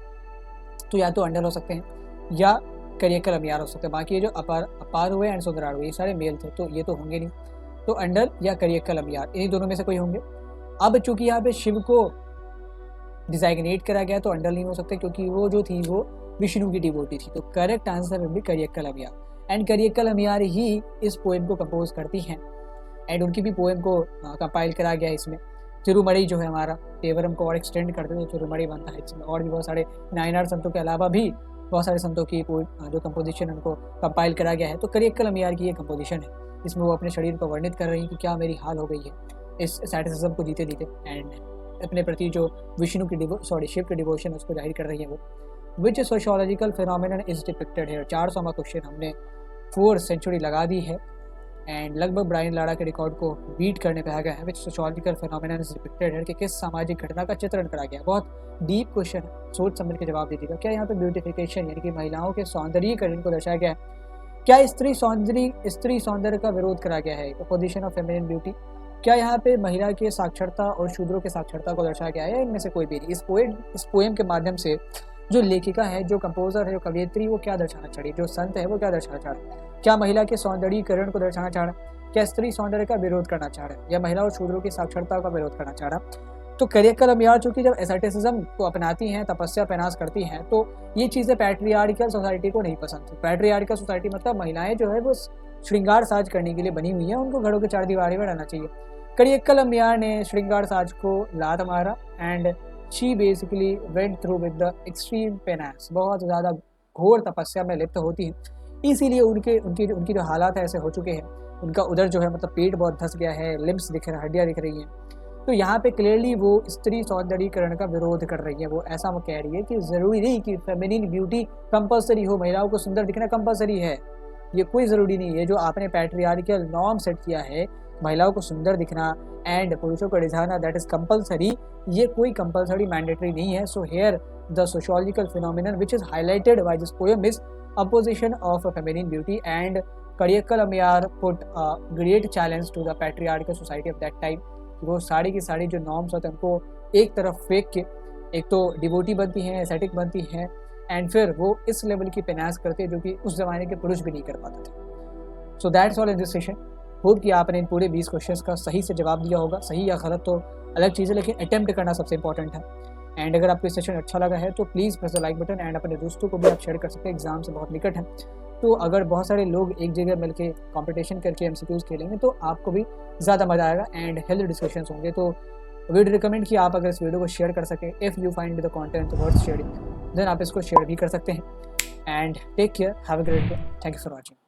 तो या तो अंडल हो सकते हैं या करियक्कल अमयार हो सकते हैं। बाकी ये जो अपार हुए एंड सुंदरार हुए ये सारे मेल थे, तो ये तो होंगे नहीं। तो अंडल या करियक्कल अमयार, इन्हीं दोनों में से कोई होंगे। अब चूंकि यहाँ पे शिव को डिजाइग्नेट करा गया तो अंडल नहीं हो सकते, क्योंकि वो जो थी वो विष्णु की डिवोटी थी। तो correct answer will be Karaikkal Ammaiyar, and Karaikkal Ammaiyar ही इस पोएम को कंपोज करती हैं, एंड उनकी भी पोएम को कंपाइल करा गया है इसमें। तिरुमड़ी जो है हमारा तेवरम को और एक्सटेंड करते हैं, तिरुमड़ी बनता है इसमें, और भी बहुत सारे नायनार संतों के अलावा भी बहुत सारे संतों की जो कंपोजिशन उनको कंपाइल करा गया है। तो करियक्कल अमयार की ये कंपोजिशन है, इसमें वो अपने शरीर को वर्णित कर रही हैं कि क्या मेरी हाल हो गई है इस सैटिसिज्म को जीते जीते, एंड अपने प्रति जो विष्णु की शिव की डिवोशन उसको जाहिर कर रही है वो। विच सोशियोलॉजिकल फिनोमिनन इज डिपिक्टेड है। 400वां क्वेश्चन हमने 4th सेंचुरी लगा दी है, एंड लगभग ब्रायन लारा के रिकॉर्ड को बीट करने पे आ गया है, विच सोशियोलॉजिकल फिनोमेनन इज डिपिक्टेड है कि किस सामाजिक घटना का चित्रण करा गया। बहुत डीप क्वेश्चन है, सोच समझ के जवाब दीजिएगा। क्या यहाँ पे ब्यूटिफिकेशन यानी कि महिलाओं के सौंदर्यीकरण को दर्शाया गया है? क्या स्त्री सौंदर्य का विरोध करा गया है, अपोजिशन ऑफ फेमिनिन ब्यूटी? क्या यहाँ पे महिला के साक्षरता और शूद्रों के साक्षरता को दर्शाया गया है? इनमें से कोई भी नहीं। इस पोएम के माध्यम से जो लेखिका है, जो कंपोजर है, जो कवियत्री, वो क्या दर्शाना चाह रही, जो संत है वो क्या दर्शाना चाह रहा है? क्या महिला के सौंदर्यीकरण को दर्शाना चाह रहा है? क्या स्त्री सौंदर्य का विरोध करना चाह रहा है, या महिला और शूद्रों की साक्षरता का विरोध करना चाह रहा है? तो करियक्कल अमियार चूंकि जब एसेटिसिज्म को अपनाती हैं, तपस्या पेनास करती हैं, तो ये चीज़ें पैट्रियार्कल सोसाइटी को नहीं पसंद थी। पैट्रियार्कल सोसाइटी मतलब महिलाएं जो है वो श्रृंगार साज करने के लिए बनी हुई हैं, उनको घरों के चार दीवारी में रहना चाहिए। करियक्कल अमियार ने श्रृंगार साज को लात मारा and she basically went through with the extreme penances, बहुत ज़्यादा घोर तपस्या में लिप्त होती हैं। इसीलिए उनकी जो हालात है ऐसे हो चुके हैं। उनका उधर जो है मतलब पेट बहुत धंस गया है, लिम्स दिख रहा है, हड्डियाँ दिख रही हैं। तो यहाँ पे क्लियरली वो स्त्री सौंदर्यीकरण का विरोध कर रही है। वो ऐसा वो कह रही है कि ज़रूरी नहीं कि फेमिनिन ब्यूटी कंपलसरी हो, महिलाओं को सुंदर दिखना कंपलसरी है, ये कोई ज़रूरी नहीं है। जो आपने पैट्रियार्कल नॉर्म सेट किया है, महिलाओं को सुंदर दिखना एंड पुरुषों को रिझाना, दैट इज़ कंपलसरी, ये कोई कंपलसरी मैंडेटरी नहीं है। So here the sociological phenomenon which is highlighted by this poem is opposition of feminine beauty and Karaikkal Ammaiyar put great challenge to the patriarchal society of that time. वो सारी की सारी जो नॉर्म्स होते हैं उनको एक तरफ फेंक के एक तो डिवोटी बनती हैं, एस्थेटिक बनती हैं, एंड फिर वो इस लेवल की पेनास करते हैं जो कि उस ज़माने के पुरुष भी नहीं कर पाते थे। So that's all in this session. Hope कि आपने इन पूरे 20 क्वेश्चंस का सही से जवाब दिया होगा। सही या गलत तो अलग चीज़ है, लेकिन अटेम्प्ट करना सबसे इंपॉर्टेंट है। एंड अगर आपको सेशन अच्छा लगा है तो please press the like button and अपने दोस्तों को भी आप शेयर कर सकते हैं। एग्जाम से बहुत निकट है, तो अगर बहुत सारे लोग एक जगह मिलके कंपटीशन करके MCQs खेलेंगे तो आपको भी ज़्यादा मज़ा आएगा एंड हेल्दी डिस्कशंस होंगे। तो वीड रिकमेंड कि आप अगर इस वीडियो को शेयर कर सकें, if you find the content worth sharing, then आप इसको शेयर भी कर सकते हैं। And take care, have a great day, thank you for watching.